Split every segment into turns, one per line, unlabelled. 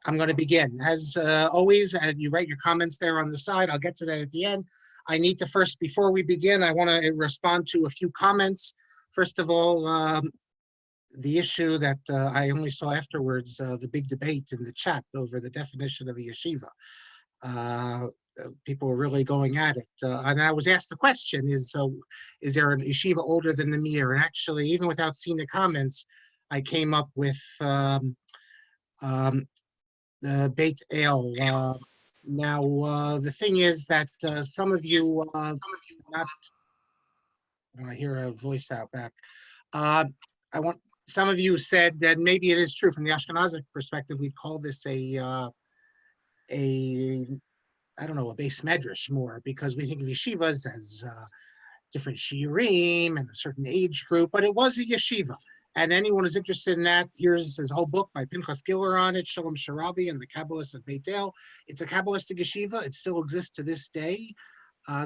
I'm going to begin. As always, you write your comments there on the side. I'll get to that at the end. I need to first, before we begin, I want to respond to a few comments. First of all, the issue that I only saw afterwards, the big debate in the chat over the definition of a yeshiva. People were really going at it. And I was asked the question, is there an yeshiva older than the Mir? And actually, even without seeing the comments, I came up with the Beit El. Now, the thing is that some of you, not, I hear a voice out back. Some of you said that maybe it is true from the Ashkenazic perspective, we'd call this a I don't know, a base medrash more, because we think of yeshivas as different shiurim and a certain age group, but it was a yeshiva. And anyone who's interested in that, here's his whole book by Pinchas Giller on it, Shalom Sharabi and the Kabbalists of Beit El. It's a Kabbalistic yeshiva. It still exists to this day.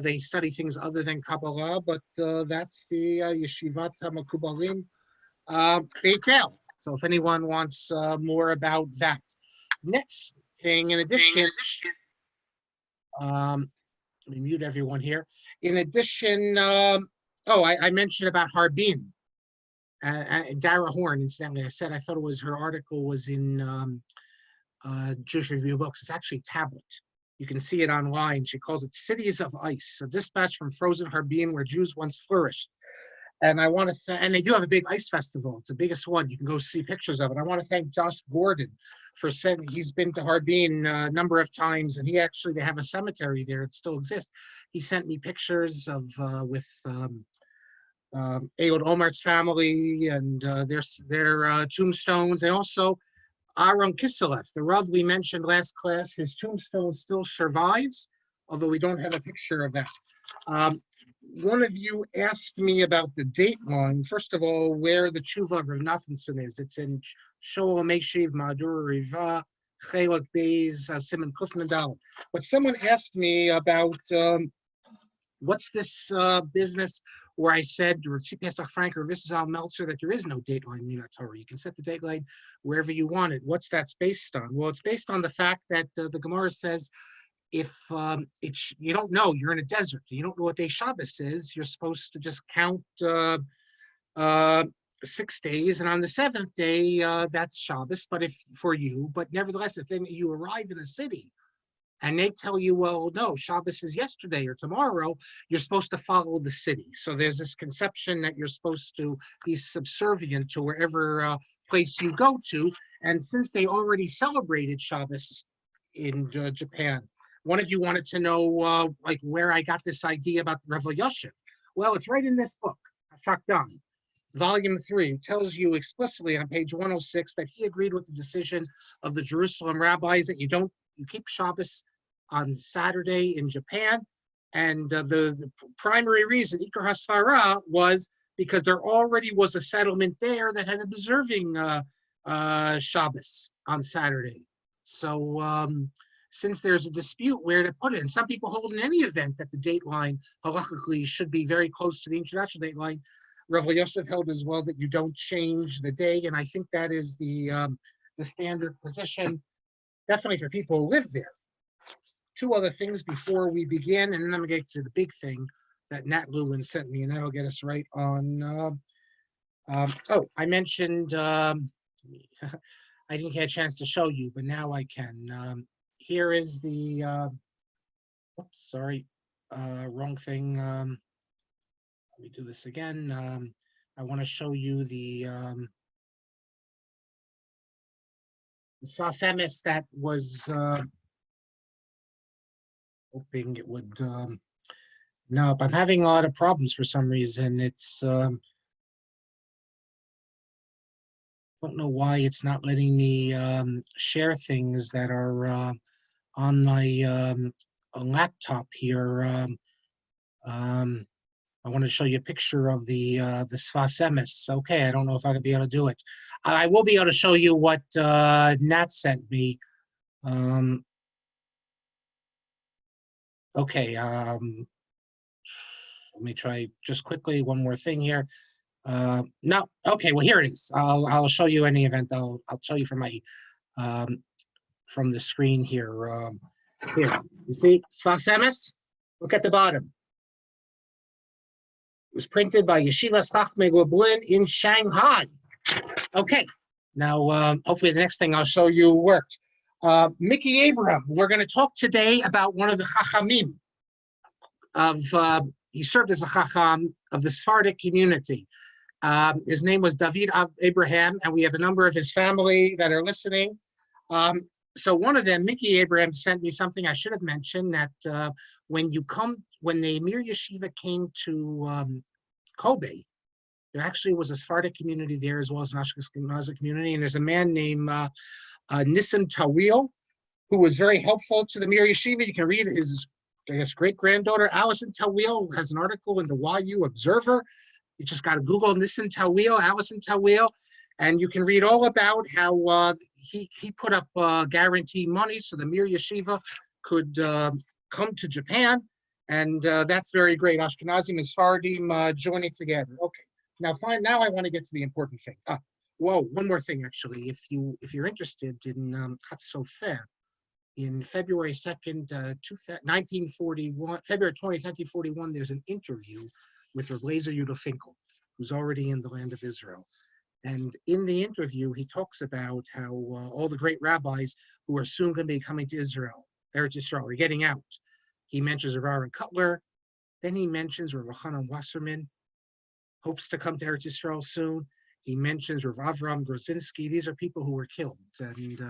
They study things other than Kabbalah, but that's the Yeshivat HaMakubalim Beit El. So if anyone wants more about that. Next thing, in addition, let me mute everyone here. In addition, I mentioned about Harbin. Dara Horn, incidentally, I said I thought it was her article was in Jewish Review of Books. It's actually tablet. You can see it online. She calls it Cities of Ice, a dispatch from frozen Harbin where Jews once flourished. And I want to and they do have a big ice festival. It's the biggest one. You can go see pictures of it. I want to thank Josh Gordon for sending. He's been to Harbin a number of times, and they have a cemetery there. It still exists. He sent me pictures of with Ehud Olmart's family and their tombstones, and also Aaron Kiselev, the Rav we mentioned last class. His tombstone still survives, although we don't have a picture of that. One of you asked me about the date line. First of all, where the tshuva of Rav Nathanson is. It's in Shoel Meshiv Madur Riva Chelak Beis Simon Kufnadal. But someone asked me about what's this business where I said, Pesach Frank or Visal Meltzer, that there is no dateline in Torah. You can set the dateline wherever you want it. What's that based on? Well, it's based on the fact that the Gemara says, if you don't know, you're in a desert, you don't know what day Shabbos is, you're supposed to just count 6 days, and on the 7th day, that's Shabbos, but nevertheless, if then you arrive in a city, and they tell you, well, no, Shabbos is yesterday or tomorrow, you're supposed to follow the city. So there's this conception that you're supposed to be subservient to wherever place you go to. And since they already celebrated Shabbos in Japan, one of you wanted to know where I got this idea about Rav Yosef. Well, it's right in this book, Shakdan, Volume 3. It tells you explicitly on page 106 that he agreed with the decision of the Jerusalem rabbis that you keep Shabbos on Saturday in Japan, and the primary reason, Ikar Hasfara, was because there already was a settlement there that had been observing Shabbos on Saturday. So since there's a dispute where to put it, and some people hold in any event that the date line halachically should be very close to the international date line, Rav Yosef held as well that you don't change the day, and I think that is the standard position, definitely for people who live there. Two other things before we begin, and then I'm going to get to the big thing that Nat Lewin sent me, and that'll get us right on. I mentioned, I didn't get a chance to show you, but now I can. Here is the, wrong thing. Let me do this again. I want to show you the Sfas Emes that was hoping it would. No, but I'm having a lot of problems for some reason. It's don't know why it's not letting me share things that are on my laptop here. I want to show you a picture of the Sfas Emes. Okay, I don't know if I'm gonna be able to do it. I will be able to show you what Nat sent me. Okay, let me try just quickly one more thing here. No, okay, well here it is. I'll show you any event. I'll show you from my from the screen here. Here, you see, Sfas Emes? Look at the bottom. It was printed by Yeshiva Chachmei Lublin in Shanghai. Okay, now hopefully the next thing I'll show you worked. Mickey Abraham, we're going to talk today about one of the Chachamim he served as a Chacham of the Sephardic community. His name was David Abraham, and we have a number of his family that are listening. So one of them, Mickey Abraham, sent me something I should have mentioned, that when the Mir Yeshiva came to Kobe, there actually was a Sephardic community there as well as an Ashkenazi community, and there's a man named Nissim Tawil, who was very helpful to the Mir Yeshiva. You can read his, I guess, great-granddaughter, Allison Tawil, has an article in the YU Observer. You just got to Google Nissim Tawil, Allison Tawil, and you can read all about how he put up guarantee money so the Mir Yeshiva could come to Japan, and that's very great. Ashkenazim and Sephardim joining together. Okay, now I want to get to the important thing. Whoa, one more thing actually. If you're interested in Hatzofer, in February 2nd, 1941, February 20th, 1941, there's an interview with Rav Lezer Yudah Finkel, who's already in the land of Israel. And in the interview, he talks about how all the great rabbis who are soon going to be coming to Israel, Eretz Yisrael, are getting out. He mentions Rav Aaron Cutler, then he mentions Rav Hanan Wasserman, hopes to come to Eretz Yisrael soon. He mentions Rav Avram Grozinski. These are people who were killed, and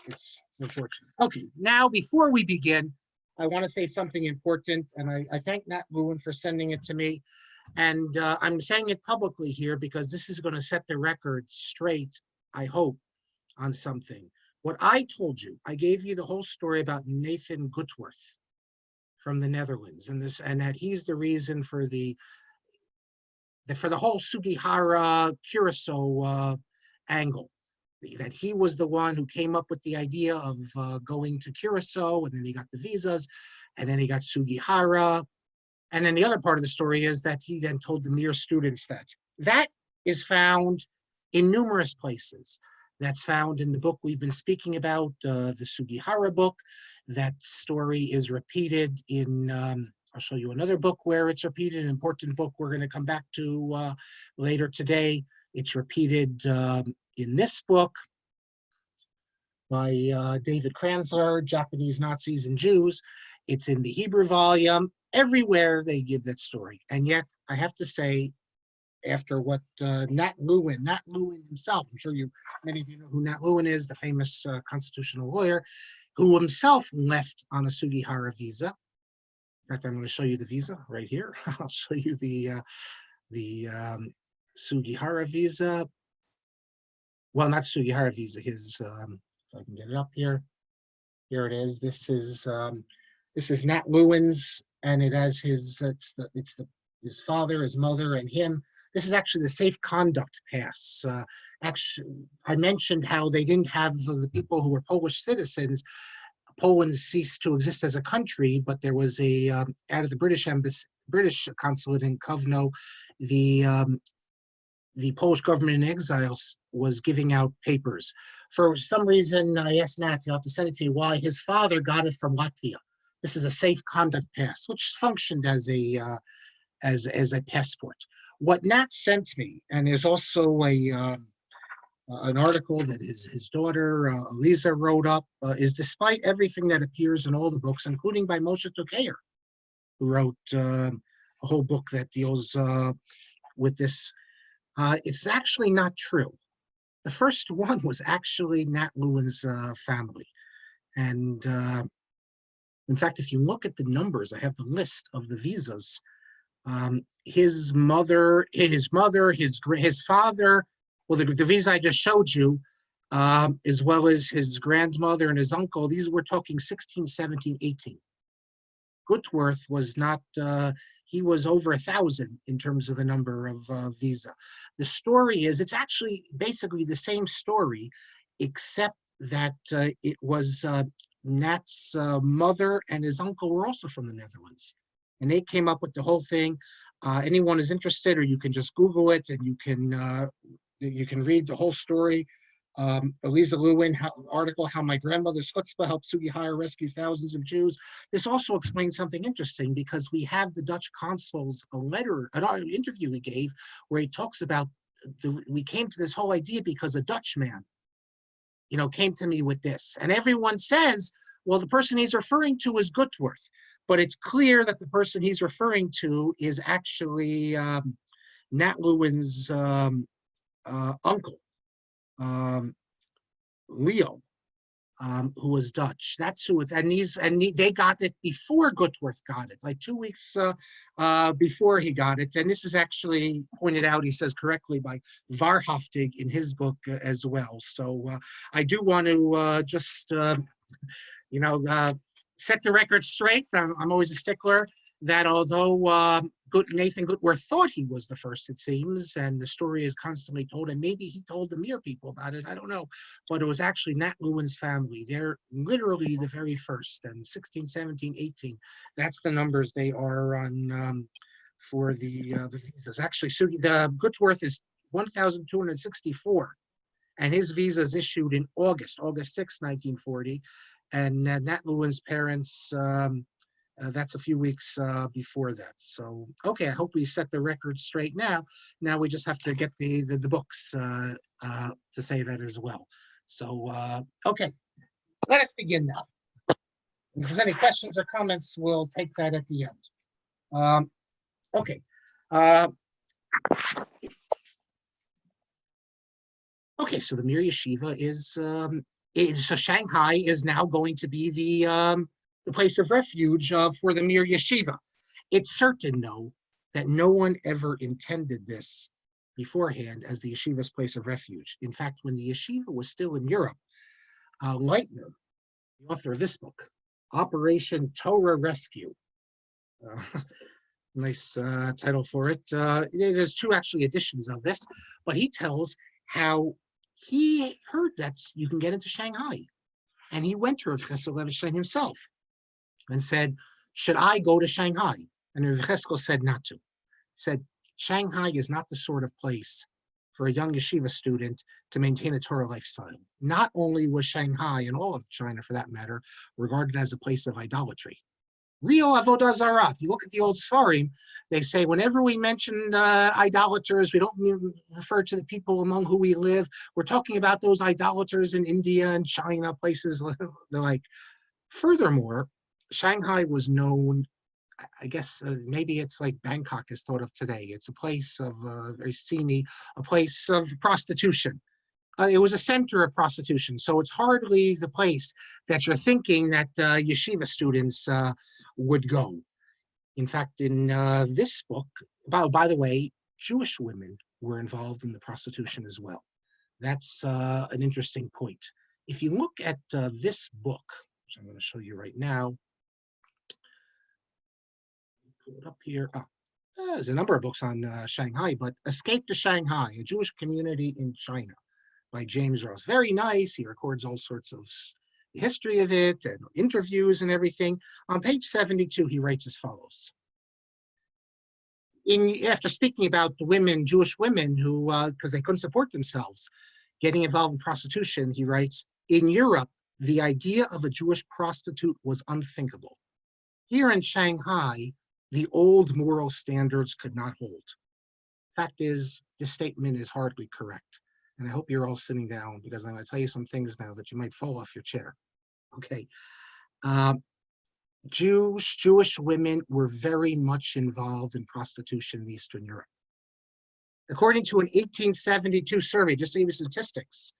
it's unfortunate. Okay, now before we begin, I want to say something important, and I thank Nat Lewin for sending it to me. And I'm saying it publicly here because this is going to set the record straight, I hope, on something. What I told you, I gave you the whole story about Nathan Gutworth from the Netherlands, and that he's the reason for the whole Sugihara Curacao angle. That he was the one who came up with the idea of going to Curacao, and then he got the visas, and then he got Sugihara. And then the other part of the story is that he then told the Mir students that is found in numerous places. That's found in the book we've been speaking about, the Sugihara book. That story is repeated in, I'll show you another book where it's repeated, an important book we're going to come back to later today. It's repeated in this book by David Kranzler, Japanese Nazis and Jews. It's in the Hebrew volume. Everywhere they give that story. And yet, I have to say, after what Nat Lewin himself, I'm sure many of you know who Nat Lewin is, the famous constitutional lawyer, who himself left on a Sugihara visa. In fact, I'm going to show you the visa right here. I'll show you the Sugihara visa. Well, not Sugihara visa. His, if I can get it up here. Here it is. This is Nat Lewin's, and it has his father, his mother, and him. This is actually the safe conduct pass. Actually, I mentioned how they didn't have the people who were Polish citizens. Poland ceased to exist as a country, but there was out of the British embassy, British consulate in Kovno, the Polish government in exile was giving out papers. For some reason, I asked Nat, I'll have to send it to you, why his father got it from Latvia. This is a safe conduct pass, which functioned as a passport. What Nat sent me, and there's also an article that his daughter Eliza wrote up, is despite everything that appears in all the books, including by Moshe Tokayer, who wrote a whole book that deals with this. It's actually not true. The first one was actually Nat Lewin's family, and in fact, if you look at the numbers, I have the list of the visas. His father, well, the visa I just showed you, as well as his grandmother and his uncle, these we're talking 16, 17, 18. Gutworth was not, he was over 1,000 in terms of the number of visa. The story is, it's actually basically the same story, except that it was Nat's mother and his uncle were also from the Netherlands. And they came up with the whole thing. Anyone is interested, or you can just Google it, and you can read the whole story. Eliza Lewin article, How My Grandmother's Chutzpah Helped Sugi Hire Rescue Thousands of Jews. This also explains something interesting because we have the Dutch consul's an interview he gave where he talks about we came to this whole idea because a Dutch man, came to me with this. And everyone says, well, the person he's referring to is Gutworth. But it's clear that the person he's referring to is actually Nat Lewin's uncle, Leo, who was Dutch. That's who it's, and they got it before Gutworth got it, like 2 weeks before he got it. And this is actually pointed out, he says correctly, by Varhaftig in his book as well. So I do want to just, set the record straight. I'm always a stickler that although Nathan Gutworth thought he was the first, it seems, and the story is constantly told, and maybe he told the Mir people about it, I don't know, but it was actually Nat Lewin's family. They're literally the very first, and 16, 17, 18, that's the numbers they are on for the visas. Actually, the Gutworth is 1,264, and his visa is issued in August 6, 1940, and Nat Lewin's parents, that's a few weeks before that. So, okay, I hope we set the record straight now. Now we just have to get the books to say that as well. So, okay, let us begin now. If there's any questions or comments, we'll take that at the end. Okay. Okay, so the Mir Yeshiva so Shanghai is now going to be the place of refuge for the Mir Yeshiva. It's certain, though, that no one ever intended this beforehand as the yeshiva's place of refuge. In fact, when the yeshiva was still in Europe, Leitner, the author of this book, Operation Torah Rescue, nice title for it. There's two actually editions of this, but he tells how he heard that you can get into Shanghai. And he went to Rav Cheskel Levenstein himself and said, should I go to Shanghai? And Rav Cheskel said not to. He said, Shanghai is not the sort of place for a young yeshiva student to maintain a Torah lifestyle. Not only was Shanghai, and all of China for that matter, regarded as a place of idolatry. Real avodah zarah. If you look at the old Sfarim, they say whenever we mention idolaters, we don't refer to the people among who we live. We're talking about those idolaters in India and China, places like. Furthermore, Shanghai was known, I guess maybe it's like Bangkok is thought of today. It's a place of very seamy, a place of prostitution. It was a center of prostitution, so it's hardly the place that you're thinking that yeshiva students would go. In fact, in this book, by the way, Jewish women were involved in the prostitution as well. That's an interesting point. If you look at this book, which I'm going to show you right now, pull it up here. There's a number of books on Shanghai, but Escape to Shanghai, A Jewish Community in China by James Ross. Very nice. He records all sorts of the history of it and interviews and everything. On page 72, he writes as follows. After speaking about the women, Jewish women who, because they couldn't support themselves, getting involved in prostitution, he writes, in Europe, the idea of a Jewish prostitute was unthinkable. Here in Shanghai, the old moral standards could not hold. Fact is, this statement is hardly correct. And I hope you're all sitting down because I'm going to tell you some things now that you might fall off your chair. Okay. Jewish women were very much involved in prostitution in Eastern Europe. According to an 1872 survey, just to give you statistics,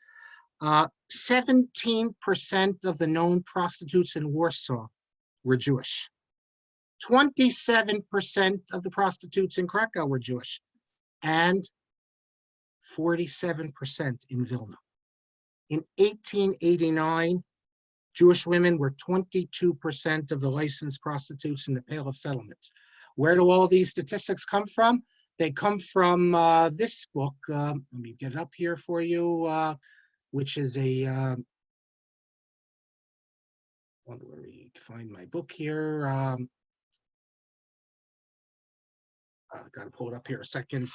17% of the known prostitutes in Warsaw were Jewish. 27% of the prostitutes in Krakow were Jewish, and 47% in Vilna. In 1889, Jewish women were 22% of the licensed prostitutes in the Pale of Settlement. Where do all these statistics come from? They come from this book. Let me get it up here for you, which is a, wonder where we find my book here. I've got to pull it up here a second.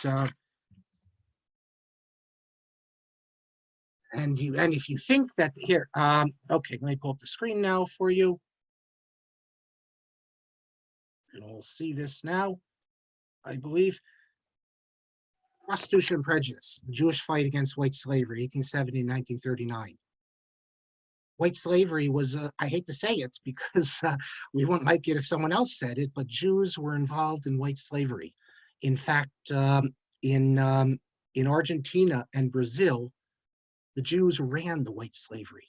And if you think that here, okay, let me pull up the screen now for you. You can all see this now, I believe. Prostitution and Prejudice, the Jewish Fight Against White Slavery, 1870 to 1939. White slavery was, I hate to say it because we wouldn't like it if someone else said it, but Jews were involved in white slavery. In fact, in Argentina and Brazil, the Jews ran the white slavery.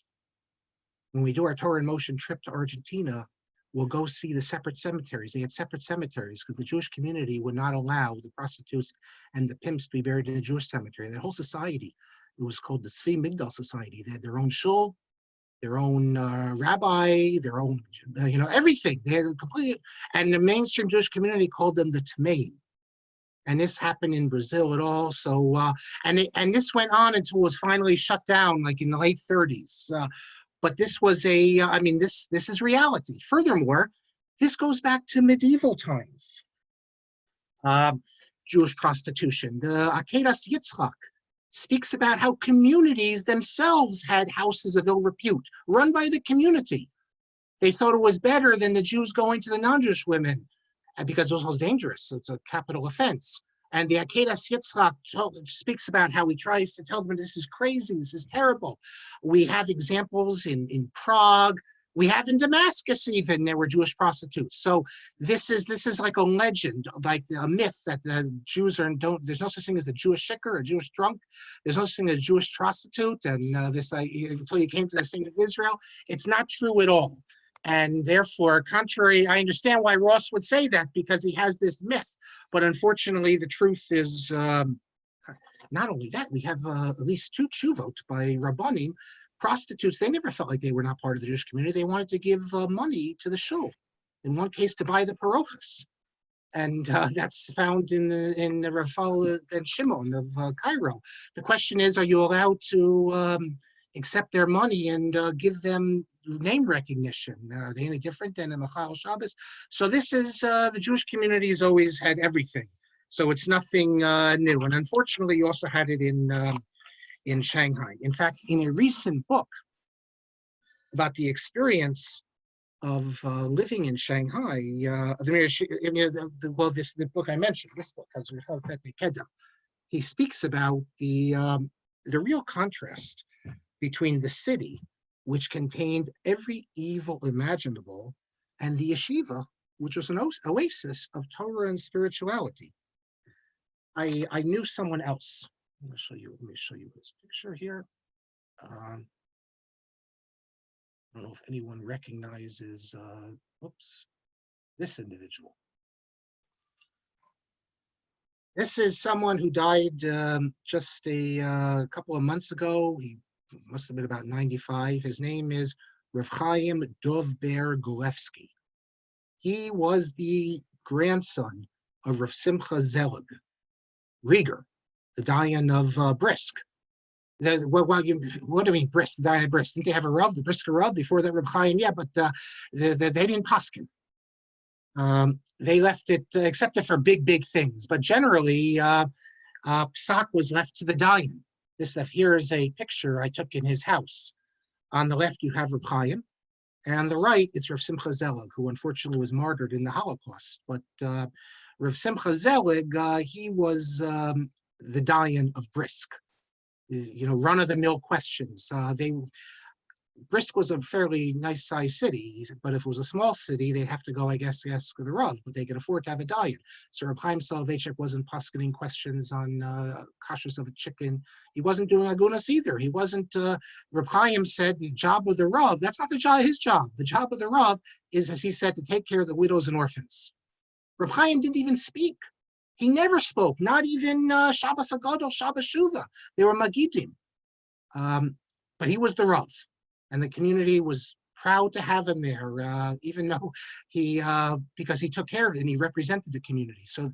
When we do our Torah in Motion trip to Argentina, we'll go see the separate cemeteries. They had separate cemeteries because the Jewish community would not allow the prostitutes and the pimps to be buried in the Jewish cemetery. That whole society, it was called the Tzvi Migdal Society. They had their own shul, their own rabbi, their own, everything. They had completely, and the mainstream Jewish community called them the Tmeim. And this happened in Brazil at all. So, and this went on until it was finally shut down, like in the late 30s. But this was this is reality. Furthermore, this goes back to medieval times. Jewish prostitution. The Akedas Yitzchak speaks about how communities themselves had houses of ill repute, run by the community. They thought it was better than the Jews going to the non-Jewish women, because it was dangerous. It's a capital offense. And the Akedas Yitzchak speaks about how he tries to tell them this is crazy, this is terrible. We have examples in Prague. We have in Damascus even, there were Jewish prostitutes. So this is like a legend, like a myth that the Jews there's no such thing as a Jewish shicker, a Jewish drunk. There's no such thing as a Jewish prostitute. And until you came to the state of Israel, it's not true at all. And therefore, contrary, I understand why Ross would say that, because he has this myth. But unfortunately, the truth is not only that, we have at least 2 tshuvot by Rabbanim. Prostitutes, they never felt like they were not part of the Jewish community. They wanted to give money to the shul. In one case, to buy the parochas. And that's found in the Rafal and Shimon of Cairo. The question is, are you allowed to accept their money and give them name recognition? Are they any different than the Machal Shabbos? So this is, the Jewish community has always had everything. So it's nothing new. And unfortunately, you also had it in Shanghai. In fact, in a recent book about the experience of living in Shanghai, the book I mentioned, this book, he speaks about the real contrast between the city, which contained every evil imaginable, and the yeshiva, which was an oasis of Torah and spirituality. I knew someone else. Let me show you his picture here. I don't know if anyone recognizes, this individual. This is someone who died just a couple of months ago. He must have been about 95. His name is Rav Chaim Dovber Golevsky. He was the grandson of Rav Simcha Zelig, Rieger, the Dayan of Brisk. What do you mean Brisk, the Dayan of Brisk? Didn't they have a Rav, the Brisker Rav, before that Rav Chaim? Yeah, but they didn't paskin. They left it, except for big things. But generally, Psak was left to the Dayan. Here is a picture I took in his house. On the left, you have Rav Chaim, and on the right, it's Rav Simcha Zelig, who unfortunately was martyred in the Holocaust. But Rav Simcha Zelig, he was the Dayan of Brisk. Run-of-the-mill questions. Brisk was a fairly nice-sized city, but if it was a small city, they'd have to go, I guess, ask the Rav, but they could afford to have a Dayan. So Reb Chaim Soloveitchik wasn't poskening questions on kashrus of a chicken. He wasn't doing agunas either. He wasn't, Reb Chaim said the job of the Rav, that's not his job. The job of the Rav is, as he said, to take care of the widows and orphans. Reb Chaim didn't even speak. He never spoke, not even Shabbos Agadol, Shabbos Shuva. They were Magidim. But he was the Rav. And the community was proud to have him there, even though because he took care of it and he represented the community. So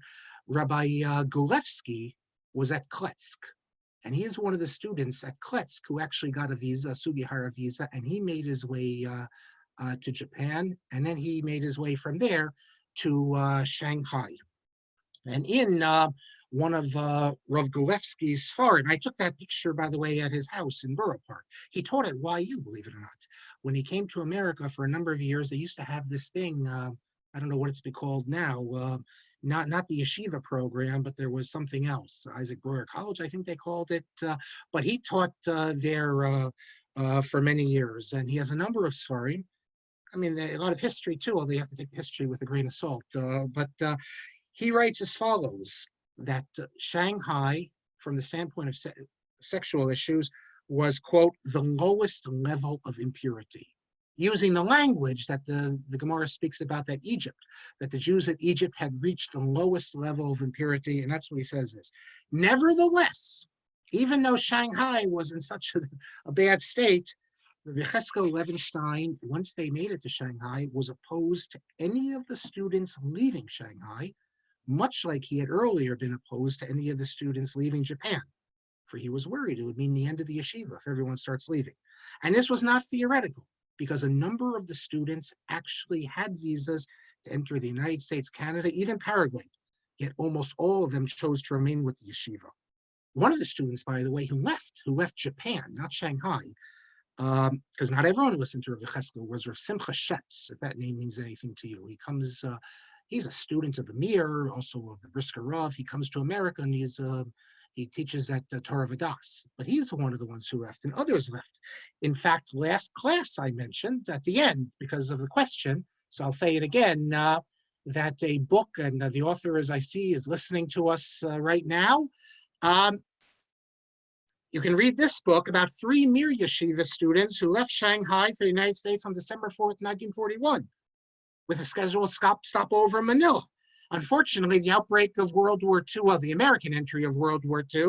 Rabbi Golevsky was at Kletsk, and he is one of the students at Kletsk who actually got a visa, a Sugihara visa, and he made his way to Japan, and then he made his way from there to Shanghai. And in one of Rav Golevsky's Sfarim. I took that picture, by the way, at his house in Borough Park. He taught at YU, believe it or not. When he came to America for a number of years, they used to have this thing, I don't know what it's been called now, not the Yeshiva program, but there was something else. Isaac Breuer College, I think they called it. But he taught there for many years, and he has a number of Sfarim. I mean, a lot of history too, although you have to take history with a grain of salt. But he writes as follows, that Shanghai, from the standpoint of sexual issues, was, quote, the lowest level of impurity. Using the language that the Gemara speaks about, that the Jews of Egypt had reached the lowest level of impurity, and that's what he says is. Nevertheless, even though Shanghai was in such a bad state, Yecheskel Levenstein, once they made it to Shanghai, was opposed to any of the students leaving Shanghai, much like he had earlier been opposed to any of the students leaving Japan, for he was worried it would mean the end of the yeshiva if everyone starts leaving. And this was not theoretical, because a number of the students actually had visas to enter the United States, Canada, even Paraguay, yet almost all of them chose to remain with the yeshiva. One of the students, by the way, who left Japan, not Shanghai, because not everyone listened to Rav Yecheskel, was Rav Simcha Sheps, if that name means anything to you. He's a student of the Mir, also of the Brisker Rav. He comes to America and he teaches at Torah Vadas, but he's one of the ones who left, and others left. In fact, last class I mentioned at the end, because of the question, so I'll say it again, that a book, and the author, as I see, is listening to us right now. You can read this book about 3 Mir Yeshiva students who left Shanghai for the United States on December 4th, 1941, with a scheduled stopover in Manila. Unfortunately, the outbreak of World War II, well, the American entry of World War II,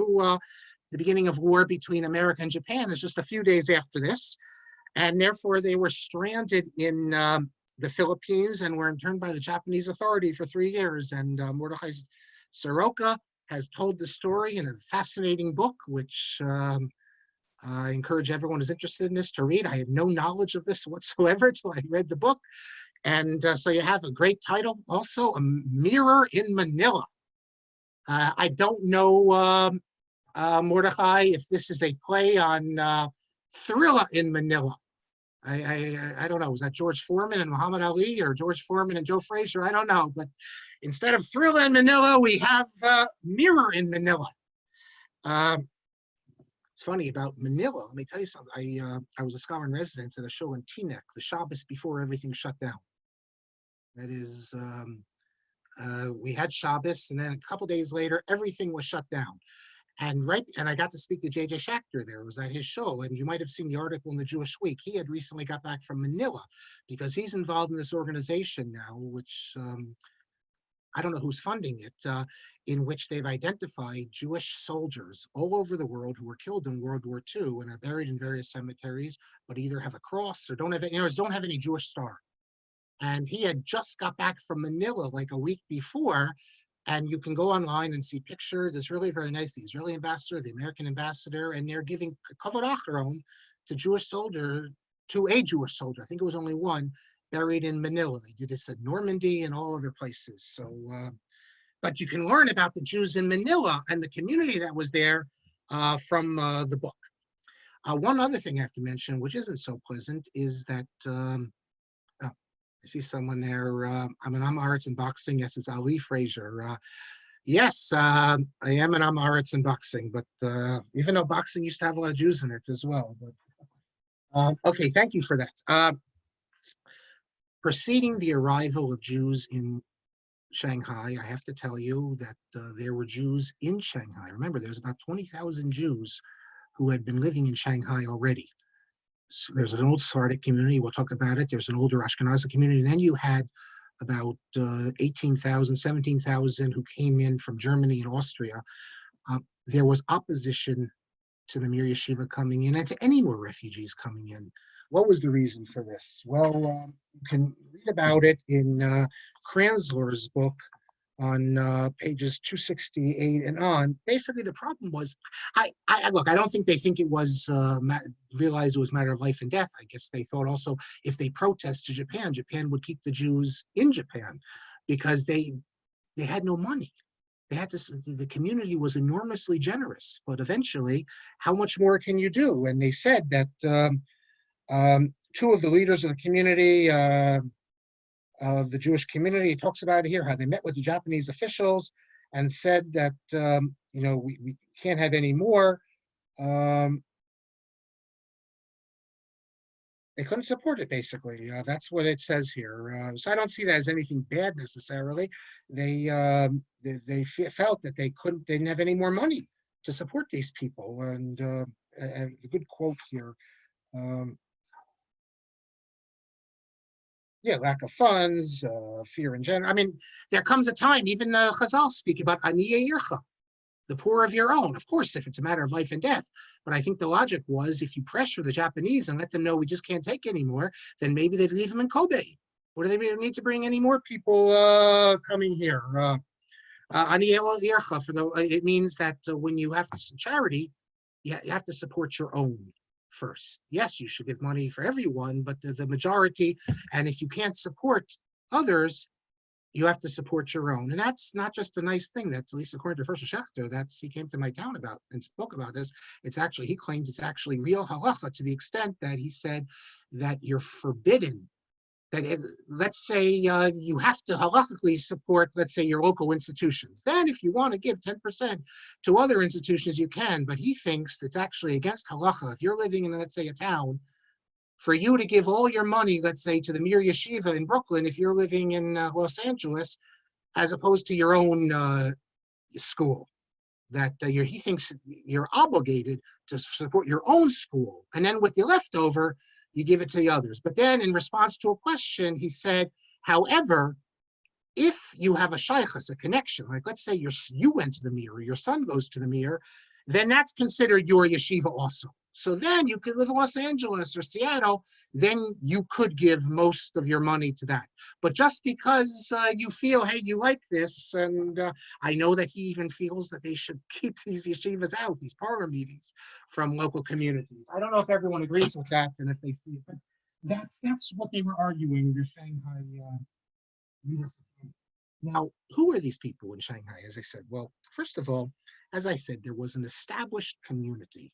the beginning of war between America and Japan is just a few days after this. And therefore, they were stranded in the Philippines and were interned by the Japanese authority for 3 years. And Mordechai Soroka has told the story in a fascinating book, which I encourage everyone who's interested in this to read. I had no knowledge of this whatsoever until I read the book. And so you have a great title also, A Mirror in Manila. I don't know, Mordechai, if this is a play on Thriller in Manila. I don't know, was that George Foreman and Muhammad Ali, or George Foreman and Joe Frazier? I don't know, but instead of Thriller in Manila, we have Mirror in Manila. It's funny about Manila. Let me tell you something. I was a scholar in residence at a show in Teaneck, the Shabbos before everything shut down. That is, we had Shabbos, and then a couple days later, everything was shut down. And I got to speak to J.J. Schachter there. It was at his show, and you might have seen the article in the Jewish Week. He had recently got back from Manila because he's involved in this organization now, which I don't know who's funding it, in which they've identified Jewish soldiers all over the world who were killed in World War II and are buried in various cemeteries, but either have a cross or don't have any Jewish star. And he had just got back from Manila like a week before, and you can go online and see pictures. It's really very nice. The Israeli ambassador, the American ambassador, and they're giving kavod acharon to a Jewish soldier. I think it was only one, buried in Manila. They did this at Normandy and all other places. So, but you can learn about the Jews in Manila and the community that was there from the book. One other thing I have to mention, which isn't so pleasant, is that I see someone there. I'm an Amaretz in boxing. Yes, it's Ali Frazier. Yes, I am an Amaretz in boxing, but even though boxing used to have a lot of Jews in it as well. But okay, thank you for that. Preceding the arrival of Jews in Shanghai, I have to tell you that there were Jews in Shanghai. Remember, there's about 20,000 Jews who had been living in Shanghai already. There's an old Sephardic community, we'll talk about it. There's an older Ashkenazi community. And then you had about 18,000, 17,000 who came in from Germany and Austria. There was opposition to the Mir Yeshiva coming in and to any more refugees coming in. What was the reason for this? Well, you can read about it in Kranzler's book on pages 268 and on. Basically, the problem was, I don't think they think it was realized it was a matter of life and death. I guess they thought also if they protest to Japan, Japan would keep the Jews in Japan because they had no money. They had this, the community was enormously generous, but eventually, how much more can you do? And they said that two of the leaders of the community, of the Jewish community, it talks about it here, how they met with the Japanese officials and said that, we can't have any more. Um, they couldn't support it, basically. That's what it says here. So I don't see that as anything bad necessarily. They felt that they didn't have any more money to support these people. And a good quote here. Um, yeah, lack of funds, fear in general. I mean, there comes a time, even Chazal speak about Aniyeh Yircha, the poor of your own. Of course, if it's a matter of life and death. But I think the logic was if you pressure the Japanese and let them know we just can't take anymore, then maybe they'd leave them in Kobe. What do they need to bring any more people coming here? It means that when you have charity, you have to support your own first. Yes, you should give money for everyone, but the majority, and if you can't support others, you have to support your own. And that's not just a nice thing. That's, at least according to Hershel Schachter, he came to my town about and spoke about this. He claims it's actually real halacha, to the extent that he said that you're forbidden, let's say you have to halachically support, let's say, your local institutions. Then if you want to give 10% to other institutions, you can. But he thinks it's actually against halacha. If you're living in, let's say, a town, for you to give all your money, let's say, to the Mir Yeshiva in Brooklyn, if you're living in Los Angeles, as opposed to your own school, he thinks you're obligated to support your own school, and then with the leftover, you give it to the others. But then, in response to a question, he said, however, if you have a shaychus, a connection, like let's say you went to the Mir, or your son goes to the Mir, then that's considered your yeshiva also. So then you could live in Los Angeles or Seattle, then you could give most of your money to that. But just because you feel, hey, you like this, and I know that he even feels that they should keep these yeshivas out, these parlor meetings, from local communities. I don't know if everyone agrees with that and if they see it, but that's what they were arguing, the Shanghai leadership. Now, who are these people in Shanghai? As I said, well, first of all, as I said, there was an established community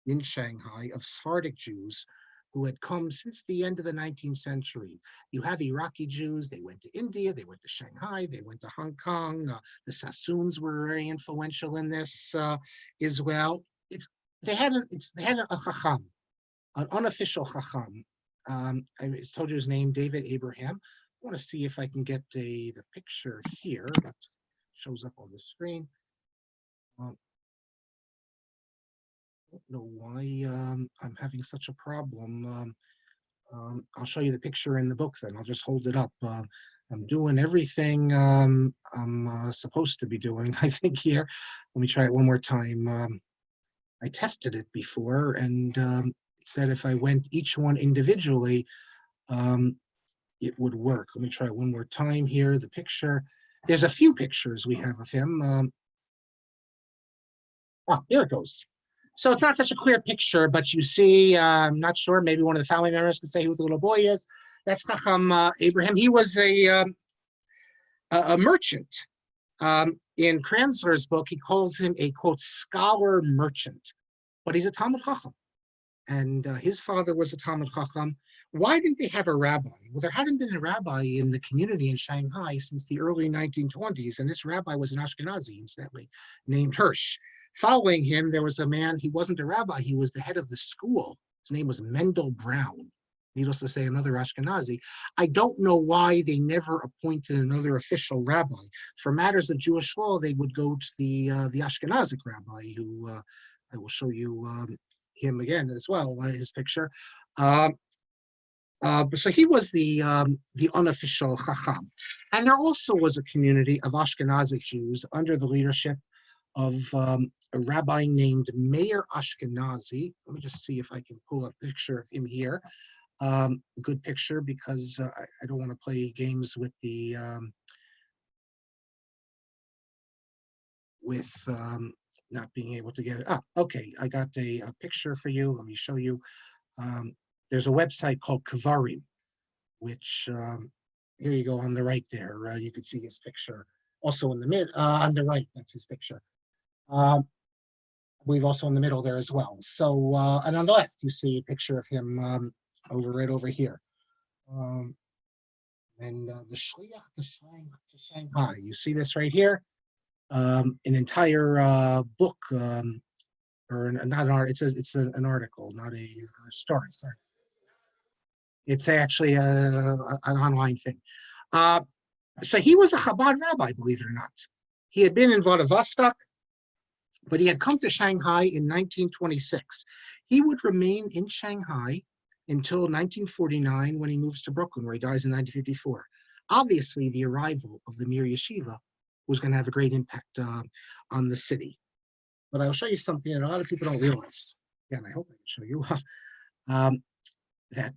in Shanghai of Sephardic Jews who had come since the end of the 19th century. You have Iraqi Jews, they went to India, they went to Shanghai, they went to Hong Kong. The Sassoons were very influential in this as well. They had a chacham, an unofficial chacham. I told you his name, David Abraham. I want to see if I can get the picture here that shows up on the screen. I don't know why I'm having such a problem. I'll show you the picture in the book then. I'll just hold it up. I'm doing everything I'm supposed to be doing, I think, here. Let me try it one more time. I tested it before, and it said if I went each one individually, it would work. Let me try it one more time here. The picture, there's a few pictures we have of him. There it goes. So it's not such a clear picture, but you see, I'm not sure, maybe one of the family members can say who the little boy is. That's Chacham Abraham. He was a merchant. In Kranzler's book, he calls him a, quote, scholar merchant, but he's a Talmud Chacham. And his father was a Talmud Chacham. Why didn't they have a rabbi? Well, there hadn't been a rabbi in the community in Shanghai since the early 1920s, and this rabbi was an Ashkenazi, incidentally, named Hirsch. Following him, there was a man, he wasn't a rabbi, he was the head of the school. His name was Mendel Brown, needless to say, another Ashkenazi. I don't know why they never appointed another official rabbi. For matters of Jewish law, they would go to the Ashkenazic rabbi, who I will show you him again as well, his picture. So he was the unofficial Chacham. And there also was a community of Ashkenazic Jews under the leadership of a rabbi named Meir Ashkenazi. Let me just see if I can pull up a picture of him here. A good picture, because I don't want to play games with the not being able to get it. Okay, I got a picture for you. Let me show you. There's a website called Kvarim, which here you go on the right there. You can see his picture. Also in the on the right, that's his picture. I believe also in the middle there as well. So, and on the left, you see a picture of him right over here. And the Shliach to Shanghai. You see this right here? An entire book, or not an art. It's an article, not a story. Sorry, it's actually an online thing. So he was a Chabad rabbi, believe it or not. He had been in Vladivostok, but he had come to Shanghai in 1926. He would remain in Shanghai until 1949 when he moves to Brooklyn, where he dies in 1954. Obviously, the arrival of the Mir Yeshiva was going to have a great impact on the city. But I'll show you something that a lot of people don't realize. Again, I hope I can show you that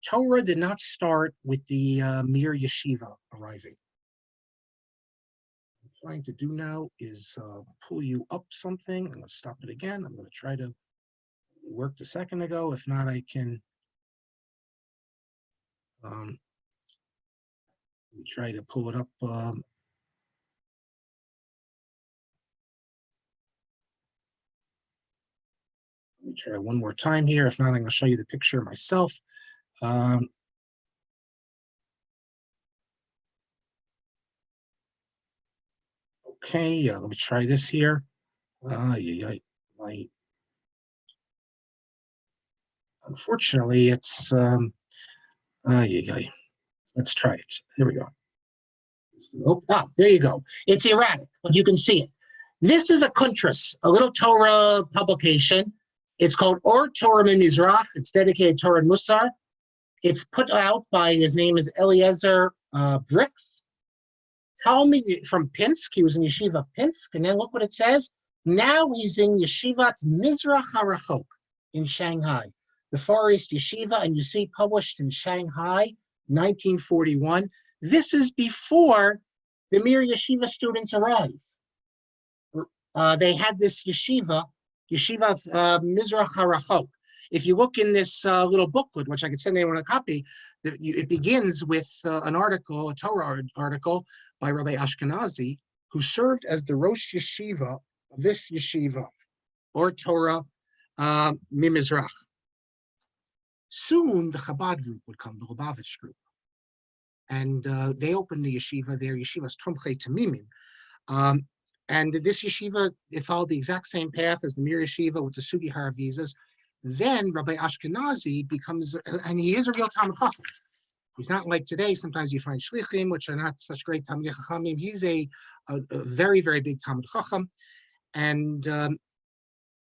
Torah did not start with the Mir Yeshiva arriving. What I'm trying to do now is pull you up something. I'm going to stop it again. I'm going to try to worked a second ago. If not, I can try to pull it up. Let me try one more time here. If not, I'm going to show you the picture myself. Okay, let me try this here. Unfortunately, it's let's try it. Here we go. Oh, there you go. It's erratic, but you can see it. This is a kuntras, a little Torah publication. It's called Or Torah Mimizrach. It's dedicated to Torah and Musar. It's put out by, his name is Eliezer Bricks. Talmud from Pinsk. He was in Yeshiva Pinsk. And then look what it says. Now he's in Yeshivat Mizrach HaRachok in Shanghai, the Far East Yeshiva, and you see published in Shanghai, 1941. This is before the Mir Yeshiva students arrived. They had this Yeshiva Mizrach HaRachok. If you look in this little booklet, which I could send anyone a copy, it begins with an article, a Torah article by Rabbi Ashkenazi, who served as the Rosh Yeshiva of this yeshiva, or Torah Mimizrach. Soon the Chabad group would come, the Lubavitch group. And they opened the yeshiva, their yeshiva's Tomchei Tamimim. And this yeshiva, it followed the exact same path as the Mir Yeshiva with the Sugi Haravizas. Then Rabbi Ashkenazi becomes, and he is a real Talmid Chacham. He's not like today. Sometimes you find shlichim, which are not such great Talmidei Chachamim. He's a very, very big Talmid Chacham. And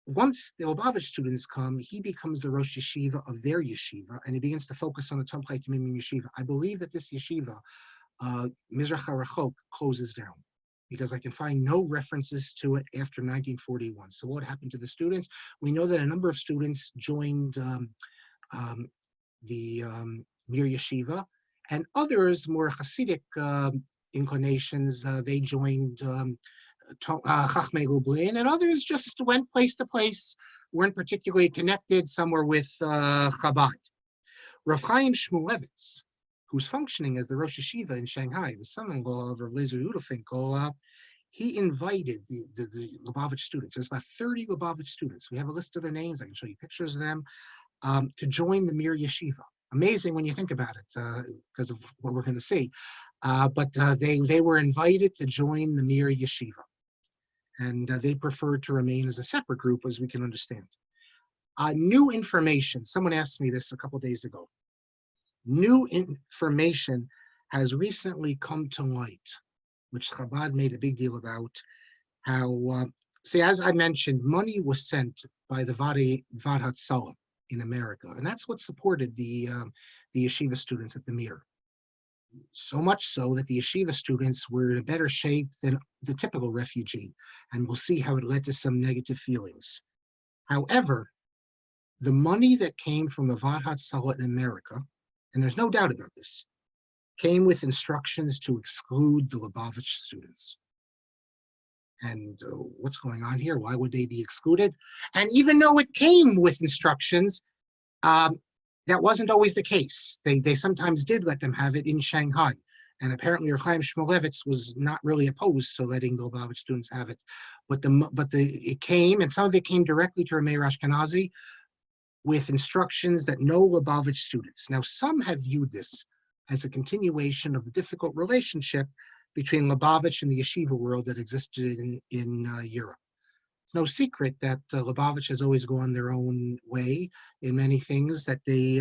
once the Lubavitch students come, he becomes the Rosh Yeshiva of their yeshiva, and he begins to focus on the Tomchei Tamimim yeshiva. I believe that this yeshiva, Mizrach HaRachok, closes down, because I can find no references to it after 1941. So what happened to the students? We know that a number of students joined the Mir Yeshiva, and others, more Hasidic inclinations, they joined Chachmei Lublin, and others just went place to place, weren't particularly connected. Some were with Chabad. Rav Chaim Shmulevitz, who's functioning as the Rosh Yeshiva in Shanghai, the son-in-law of Rav Lezer Yehuda Finkel, he invited the Lubavitch students. There's about 30 Lubavitch students. We have a list of their names. I can show you pictures of them, to join the Mir Yeshiva. Amazing when you think about it, because of what we're going to see. But they were invited to join the Mir Yeshiva. And they preferred to remain as a separate group, as we can understand. New information. Someone asked me this a couple days ago. New information has recently come to light, which Chabad made a big deal about. How, see, as I mentioned, money was sent by the Vaad Hatzalah in America, and that's what supported the yeshiva students at the Mir. So much so that the yeshiva students were in a better shape than the typical refugee, and we'll see how it led to some negative feelings. However, the money that came from the Vaad Hatzalah in America, and there's no doubt about this, came with instructions to exclude the Lubavitch students. And what's going on here? Why would they be excluded? And even though it came with instructions, that wasn't always the case. They sometimes did let them have it in Shanghai. And apparently Rav Chaim Shmulevitz was not really opposed to letting the Lubavitch students have it. It came, and some of it came directly to Rameir Ashkenazi with instructions that no Lubavitch students. Now, some have viewed this as a continuation of the difficult relationship between Lubavitch and the yeshiva world that existed in Europe. It's no secret that Lubavitch has always gone their own way in many things, that they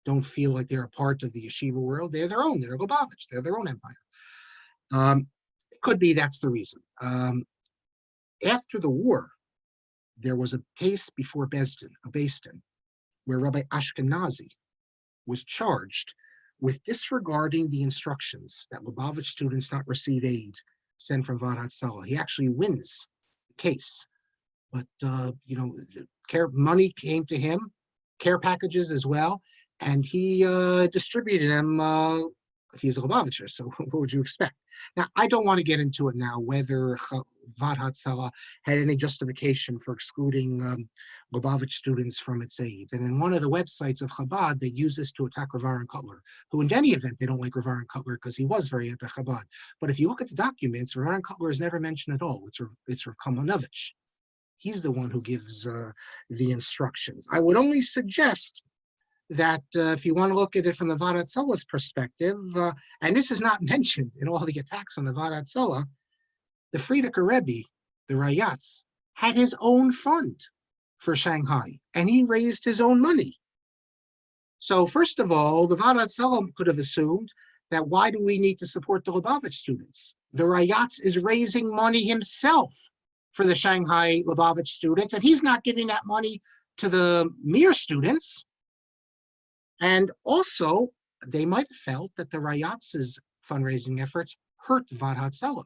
don't feel like they're a part of the yeshiva world. They're their own. They're Lubavitch. They're their own empire. It could be that's the reason. After the war, there was a case before Beis-Din, where Rabbi Ashkenazi was charged with disregarding the instructions that Lubavitch students not receive aid sent from Vaad Hatzalah. He actually wins the case, but money came to him, care packages as well, and he distributed them. He's a Lubavitcher, so what would you expect? Now, I don't want to get into it now, whether Vaad Hatzalah had any justification for excluding Lubavitch students from its aid. And in one of the websites of Chabad, they use this to attack Rav Aaron Kotler, who in any event, they don't like Rav Aaron Kotler because he was very anti-Chabad. But if you look at the documents, Rav Aaron Kotler is never mentioned at all. It's Rav Kalmanovich. He's the one who gives the instructions. I would only suggest that if you want to look at it from the Vaad Hatzalah's perspective, and this is not mentioned in all the attacks on the Vaad Hatzalah, the Frierdiker Rebbe, the Rayatz, had his own fund for Shanghai, and he raised his own money. So first of all, the Vaad Hatzalah could have assumed that why do we need to support the Lubavitch students? The Rayatz is raising money himself for the Shanghai Lubavitch students, and he's not giving that money to the Mir students. And also, they might have felt that the Rayatz's fundraising efforts hurt Vaad Hatzalah,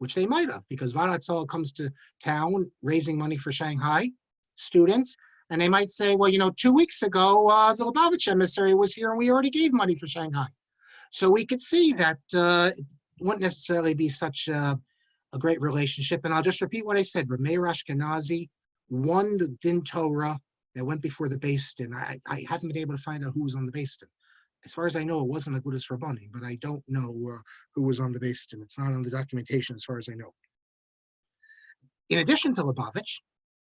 which they might have, because Vaad Hatzalah comes to town raising money for Shanghai students, and they might say, well, 2 weeks ago, the Lubavitch emissary was here and we already gave money for Shanghai. So we could see that it wouldn't necessarily be such a great relationship. And I'll just repeat what I said. Rameir Ashkenazi won the Din Torah that went before the Beis-Din. I haven't been able to find out who was on the Beis-Din. As far as I know, it wasn't Agudas Rabbanim, but I don't know who was on the Beis-Din. It's not on the documentation as far as I know. In addition to Lubavitch,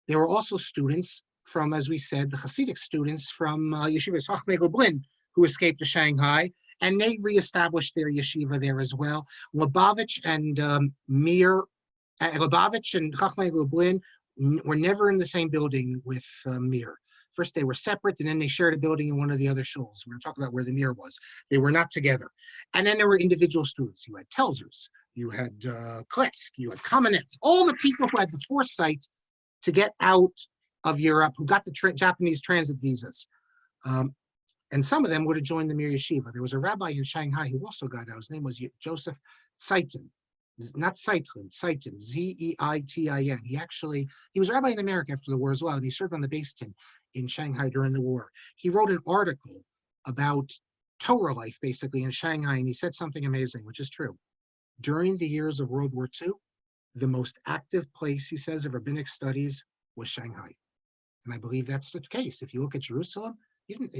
there were also students from, as we said, the Hasidic students from Yeshiva Chachmei Lublin who escaped to Shanghai, and they reestablished their yeshiva there as well. Lubavitch and Lubavitch and Chachmei Lublin were never in the same building with Mir. First, they were separate, and then they shared a building in one of the other shuls. We're going to talk about where the Mir was. They were not together. And then there were individual students. You had Telzers, you had Kletzk, you had Kamenetz, all the people who had the foresight to get out of Europe, who got the Japanese transit visas. And some of them would have joined the Mir Yeshiva. There was a rabbi in Shanghai who also got out. His name was Joseph Zeitin. Not Zeitlin, Zeitin, Zeitin. He was a rabbi in America after the war as well, and he served on the Beis-Din in Shanghai during the war. He wrote an article about Torah life, basically, in Shanghai, and he said something amazing, which is true. During the years of World War II, the most active place, he says, of rabbinic studies was Shanghai. And I believe that's the case. If you look at Jerusalem, you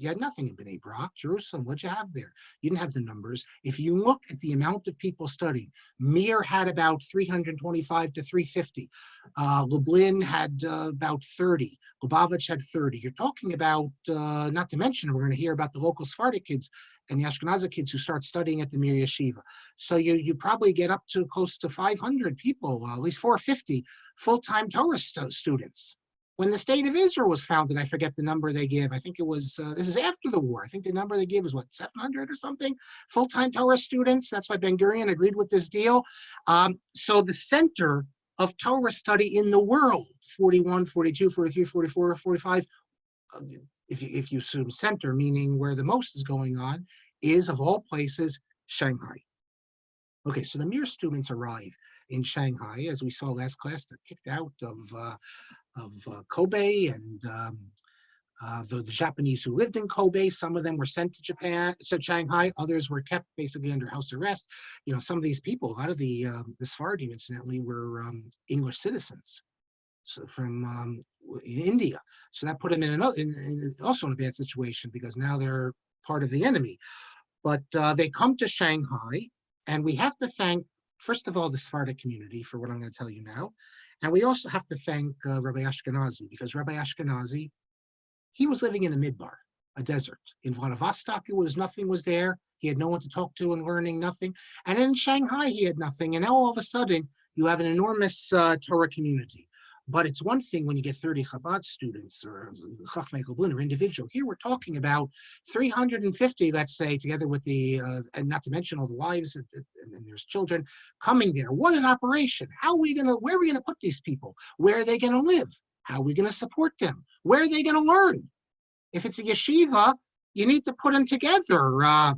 had nothing in Bnei Brak. Jerusalem, what'd you have there? You didn't have the numbers. If you look at the amount of people studying, Mir had about 325 to 350. Lublin had about 30. Lubavitch had 30. You're talking about, not to mention, we're going to hear about the local Sephardic kids and the Ashkenazi kids who start studying at the Mir Yeshiva. So you probably get up to close to 500 people, at least 450 full-time Torah students. When the state of Israel was founded, I forget the number they give. I think it was, this is after the war. I think the number they gave was 700 or something? Full-time Torah students. That's why Ben-Gurion agreed with this deal. So the center of Torah study in the world, 41, 42, 43, 44, 45, if you assume center, meaning where the most is going on, is, of all places, Shanghai. Okay, so the Mir students arrive in Shanghai. As we saw last class, they're kicked out of Kobe and the Japanese who lived in Kobe. Some of them were sent to Shanghai. Others were kept basically under house arrest. Some of these people, a lot of the Sephardim, incidentally, were English citizens, so from India. So that put them also in a bad situation because now they're part of the enemy. But they come to Shanghai, and we have to thank, first of all, the Sephardic community for what I'm going to tell you now. And we also have to thank Rabbi Ashkenazi, because Rabbi Ashkenazi, he was living in a midbar, a desert. In Vladivostok, nothing was there. He had no one to talk to and learning nothing. And in Shanghai, he had nothing. And now all of a sudden, you have an enormous Torah community. But it's one thing when you get 30 Chabad students or Chachmei Lublin or individual. Here we're talking about 350, let's say, together with the, and not to mention all the wives and there's children coming there. What an operation. Where are we going to put these people? Where are they going to live? How are we going to support them? Where are they going to learn? If it's a yeshiva, you need to put them together.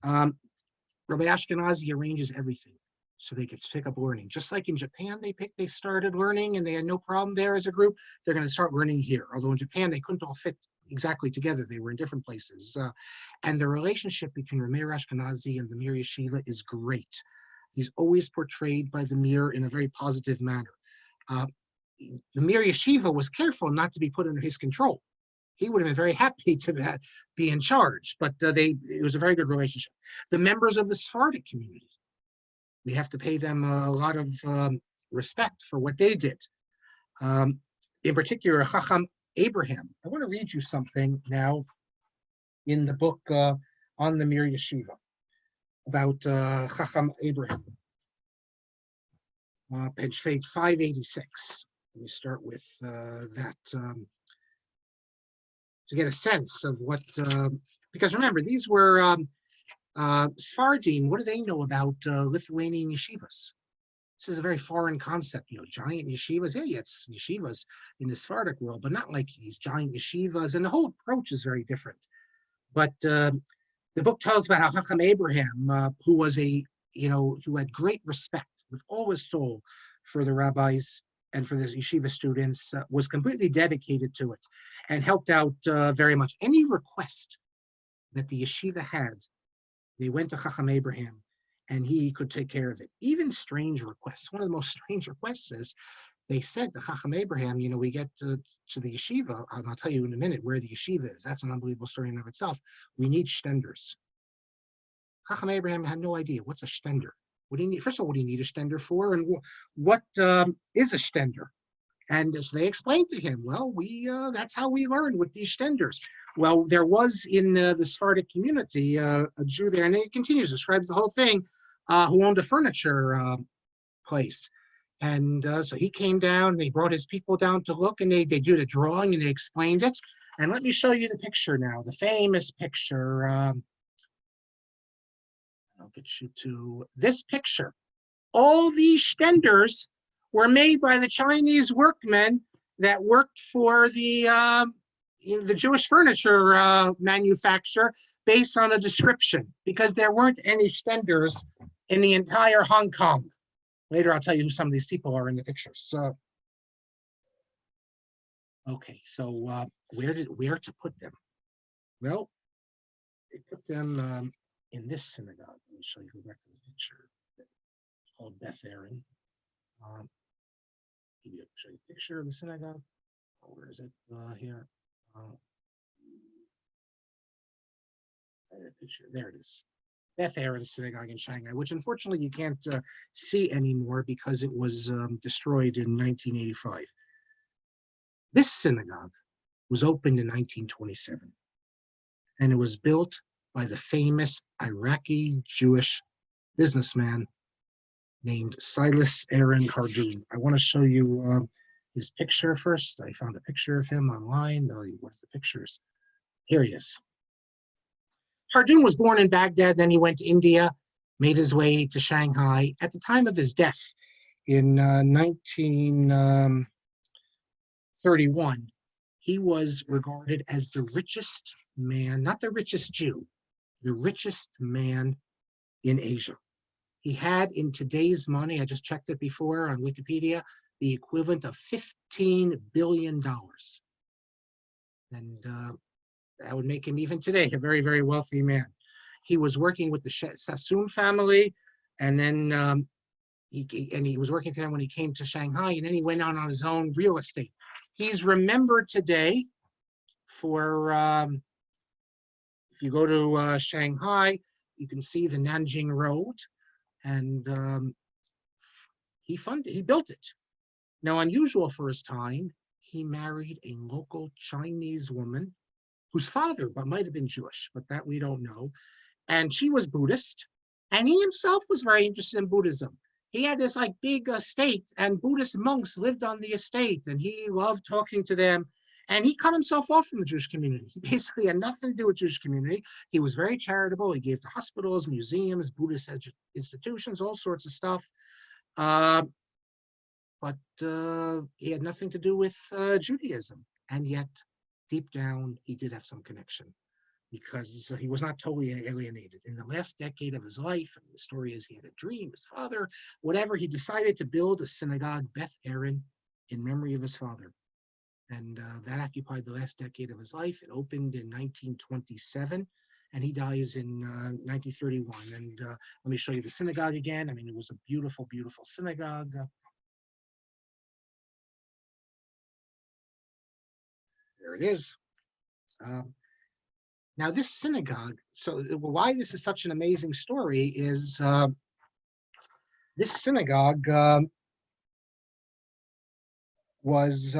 Rabbi Ashkenazi arranges everything so they could pick up learning. Just like in Japan, they started learning and they had no problem there as a group. They're going to start learning here. Although in Japan, they couldn't all fit exactly together. They were in different places. And the relationship between Rameir Ashkenazi and the Mir Yeshiva is great. He's always portrayed by the Mir in a very positive manner. The Mir Yeshiva was careful not to be put under his control. He would have been very happy to be in charge, but it was a very good relationship. The members of the Sephardic community, we have to pay them a lot of respect for what they did. In particular, Chacham Abraham. I want to read you something now in the book on the Mir Yeshiva about Chacham Abraham. Page 586. Let me start with that to get a sense of what, because remember, these were Sephardim. What do they know about Lithuanian yeshivas? This is a very foreign concept, giant yeshivas. Yeah, it's yeshivas in the Sephardic world, but not like these giant yeshivas. And the whole approach is very different. But the book tells about how Chacham Abraham, who was who had great respect with all his soul for the rabbis and for the yeshiva students, was completely dedicated to it and helped out very much. Any request that the yeshiva had, they went to Chacham Abraham and he could take care of it. Even strange requests. One of the most strange requests is they said to Chacham Abraham, we get to the yeshiva, and I'll tell you in a minute where the yeshiva is. That's an unbelievable story in and of itself. We need shtenders. Chacham Abraham had no idea what's a shtender. What do you need? First of all, what do you need a shtender for? And what is a shtender? And so they explained to him, well, that's how we learned with these shtenders. Well, there was in the Sephardic community a Jew there, and it continues, describes the whole thing, who owned a furniture place. And so he came down, they brought his people down to look, and they did a drawing and they explained it. And let me show you the picture now, the famous picture. I'll get you to this picture. All these shtenders were made by the Chinese workmen that worked for the Jewish furniture manufacturer based on a description, because there weren't any shtenders in the entire Hong Kong. Later, I'll tell you who some of these people are in the pictures. So, okay, so where to put them? Well, they put them in this synagogue. Let me show you. Go back to this picture. It's called Beth Aaron. Show you a picture of the synagogue. Oh, where is it? Here. Picture. There it is. Beth Aaron synagogue in Shanghai, which unfortunately you can't see anymore because it was destroyed in 1985. This synagogue was opened in 1927, and it was built by the famous Iraqi Jewish businessman named Silas Aaron Hardoon. I want to show you his picture first. I found a picture of him online. What's the pictures? Here he is. Hardoon was born in Baghdad, then he went to India, made his way to Shanghai. At the time of his death in 1931, he was regarded as the richest man, not the richest Jew, the richest man in Asia. He had, in today's money, I just checked it before on Wikipedia, the equivalent of $15 billion. And that would make him, even today, a very, very wealthy man. He was working with the Sassoon family, and then he was working for them when he came to Shanghai, and then he went on his own real estate. He's remembered today for, if you go to Shanghai, you can see the Nanjing Road, and he built it. Now, unusual for his time, he married a local Chinese woman whose father but might have been Jewish, but that we don't know. And she was Buddhist, and he himself was very interested in Buddhism. He had this like big estate, and Buddhist monks lived on the estate, and he loved talking to them. And he cut himself off from the Jewish community. He basically had nothing to do with Jewish community. He was very charitable. He gave to hospitals, museums, Buddhist institutions, all sorts of stuff. But he had nothing to do with Judaism. And yet, deep down, he did have some connection, because he was not totally alienated. In the last decade of his life, and the story is he had a dream, his father, whatever, he decided to build a synagogue, Beth Aaron, in memory of his father. And that occupied the last decade of his life. It opened in 1927, and he dies in 1931. And let me show you the synagogue again. I mean, it was a beautiful, beautiful synagogue. There it is. Now, this synagogue, so why this is such an amazing story is this synagogue was,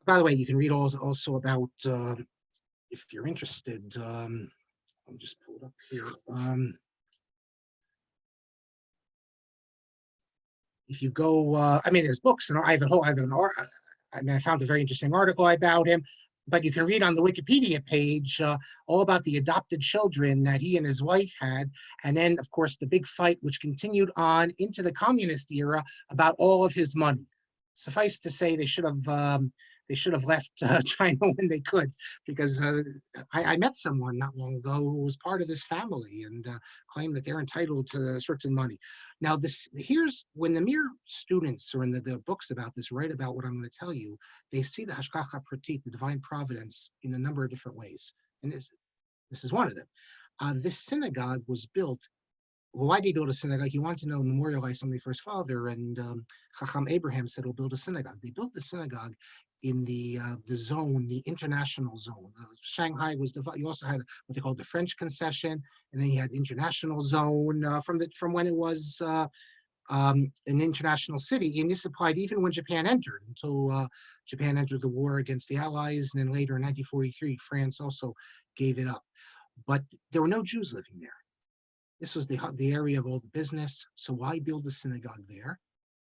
by the way, you can read also about, if you're interested, I'll just pull it up here. If you go, I mean, there's books, and I found a very interesting article about him, but you can read on the Wikipedia page all about the adopted children that he and his wife had. And then, of course, the big fight, which continued on into the communist era about all of his money. Suffice to say, they should have left China when they could, because I met someone not long ago who was part of this family and claimed that they're entitled to certain money. Now, here's when the mere students or in the books about this write about what I'm going to tell you, they see the Hashgacha Pratit, the divine providence, in a number of different ways. And this is one of them. This synagogue was built. Well, why did he build a synagogue? He wanted to memorialize something for his father, and Chacham Abraham said, "We'll build a synagogue." They built the synagogue in the zone, the international zone. Shanghai was divided. You also had what they called the French concession, and then you had the international zone from when it was an international city. And this applied even when Japan entered, until Japan entered the war against the Allies, and then later in 1943, France also gave it up. But there were no Jews living there. This was the area of all the business. So why build a synagogue there?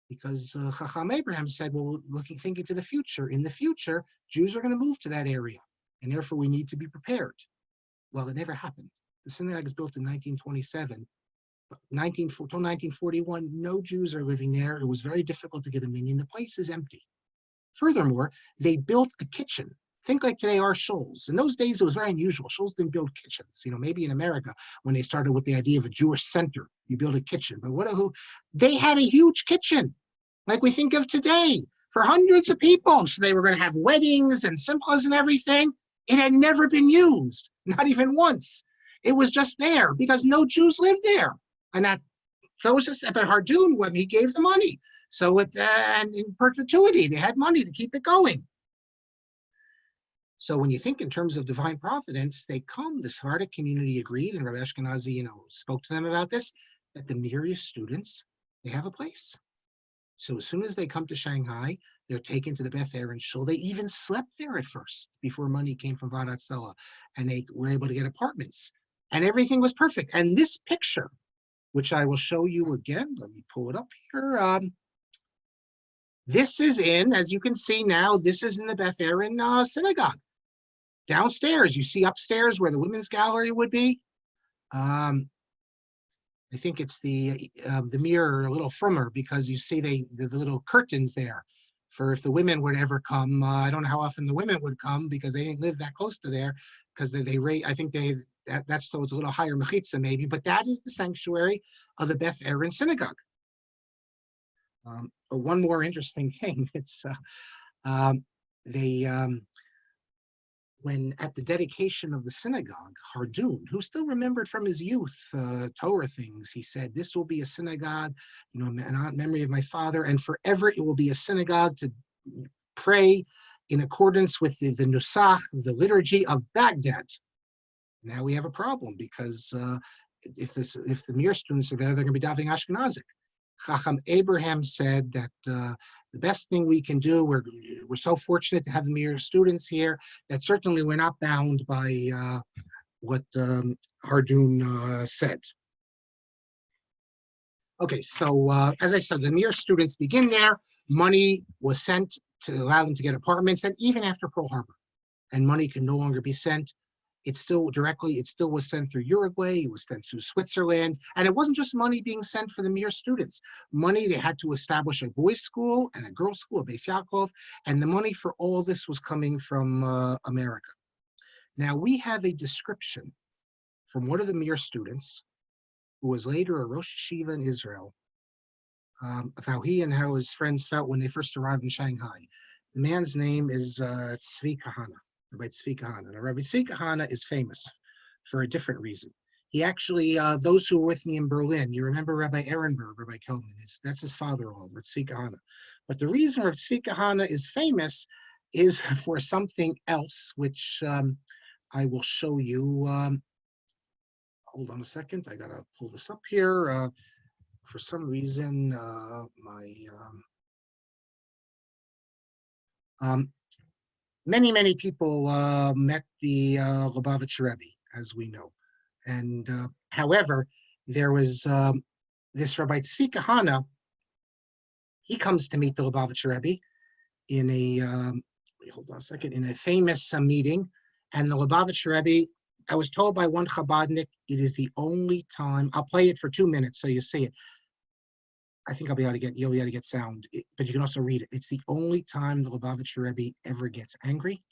Because Chacham Abraham said, well, thinking to the future, in the future, Jews are going to move to that area, and therefore we need to be prepared. Well, it never happened. The synagogue is built in 1927. Until 1941, no Jews are living there. It was very difficult to get a minyan. The place is empty. Furthermore, they built a kitchen. Think like today our shuls. In those days, it was very unusual. Shuls didn't build kitchens. Maybe in America, when they started with the idea of a Jewish center, you build a kitchen. But they had a huge kitchen, like we think of today, for hundreds of people. So they were going to have weddings and simchas and everything. It had never been used, not even once. It was just there because no Jews lived there. And that shows us that Hardun, when he gave the money. So and in perpetuity, they had money to keep it going. So when you think in terms of divine providence, the Sephardic community agreed, and Rabbi Ashkenazi, spoke to them about this, that the Miriam students, they have a place. So as soon as they come to Shanghai, they're taken to the Beth Aaron shul. They even slept there at first before money came from Vadat Sela, and they were able to get apartments, and everything was perfect. And this picture, which I will show you again, let me pull it up here. This is as you can see now, this is in the Beth Aaron synagogue. Downstairs, you see upstairs where the women's gallery would be. I think it's the mirror a little frummer, because you see the little curtains there for if the women would ever come. I don't know how often the women would come, because they didn't live that close to there, because I think that's so it's a little higher mechitza maybe, but that is the sanctuary of the Beth Aaron synagogue. One more interesting thing, it's when at the dedication of the synagogue, Hardun, who still remembered from his youth Torah things, he said, "This will be a synagogue, in memory of my father, and forever it will be a synagogue to pray in accordance with the nusach, the liturgy of Baghdad. Now we have a problem because if the Mir students are there, they're going to be davening Ashkenazic. Chacham Abraham said that the best thing we can do, we're so fortunate to have the Mir students here, that certainly we're not bound by what Hardoon said. Okay, so as I said, the Mir students begin there. Money was sent to allow them to get apartments, and even after Pearl Harbor, and money can no longer be sent. It still was sent through Uruguay, it was sent through Switzerland, and it wasn't just money being sent for the Mir students. Money, they had to establish a boys' school and a girls' school, a Beis Yaakov, and the money for all this was coming from America. Now, we have a description from one of the Mir students, who was later a Rosh Yeshiva in Israel, of how he and how his friends felt when they first arrived in Shanghai. The man's name is Tzvi Kahana. Rabbi Tzvi Kahana. Now, Rabbi Tzvi Kahana is famous for a different reason. He actually, those who were with me in Berlin, you remember Rabbi Ehrenberg, Rabbi Kelman, that's his father-in-law, Rabbi Tzvi Kahana. But the reason Rabbi Tzvi Kahana is famous is for something else, which I will show you. Hold on a second, I gotta pull this up here. For some reason, many people met the Lubavitcher Rebbe, as we know. And however, there was this Rabbi Tzvi Kahana. He comes to meet the Lubavitcher Rebbe in a, hold on a second, in a famous meeting. And the Lubavitcher Rebbe, I was told by one Chabadnik, it is the only time, I'll play it for 2 minutes so you see it. I think you'll be able to get sound, but you can also read it. It's the only time the Lubavitcher Rebbe ever gets angry,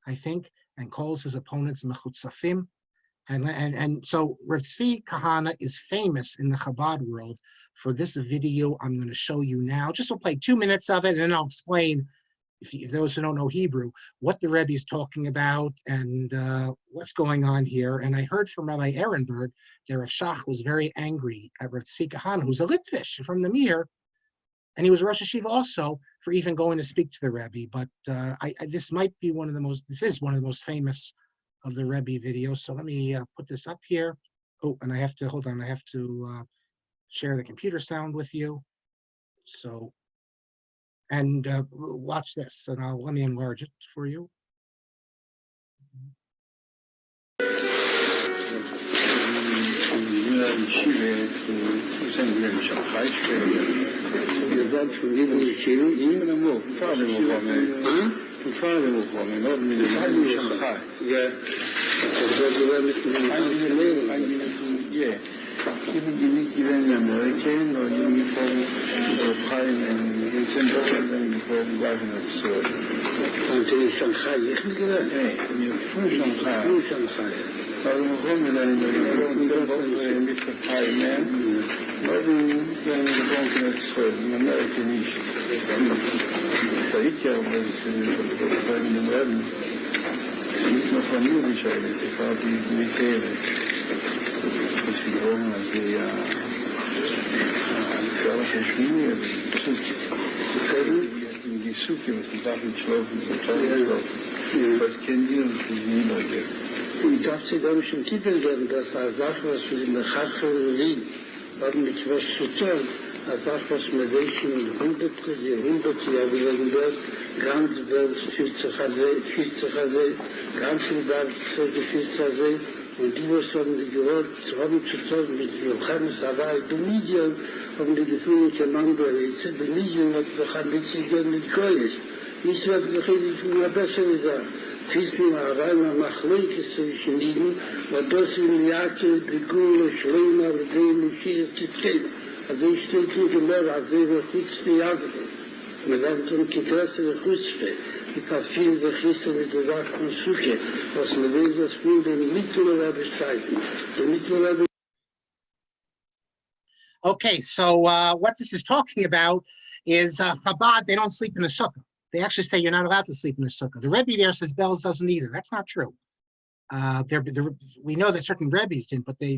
I think, and calls his opponents mechutzafim. And so Rav Tzvi Kahana is famous in the Chabad world for this video I'm going to show you now. Just we'll play 2 minutes of it, and then I'll explain, if those who don't know Hebrew, what the Rebbe is talking about and what's going on here. And I heard from Rabbi Ehrenberg that Rav Shach was very angry at Rav Tzvi Kahana, who's a Litvish from the Mir, and he was Rosh Yeshiva also, for even going to speak to the Rebbe. But this is one of the most famous of the Rebbe videos. So let me put this up here. Oh, and I have to share the computer sound with you. So, and watch this, and let me enlarge it for you.
Ich dachte, da muss ein Titel werden, dass er sagt, was für die Mechachel hat mit was zu tun. Er sagt, was mit welchen Hunderte Jahre werden wird, ganz wird 40 Jahre, ganz wird 40 Jahre, und die, was haben die gehört, haben zu tun mit Johannes Hawaii, die Medien haben die Gefühle genommen, die Medien hat doch ein bisschen gern mit Keulis. Ich werde doch immer besser gesagt. Fisken Hawaii Machleike zwischen ihnen, und das in Jacke, die Gule, Schleima, die Lucia, die also ich stehe hier mehr, als wir kurz die Jahre. Wir werden zum Kitresse der Kusspe. Ich habe viel der Christen mit der Sache von Suche, was wir lesen, das für den Mittelwerbe streiten.
Okay, so what this is talking about is Chabad, they don't sleep in a sukkah. They actually say you're not allowed to sleep in a sukkah. The Rebbe there says Belz doesn't either. That's not true. We know that certain Rebbes didn't, but they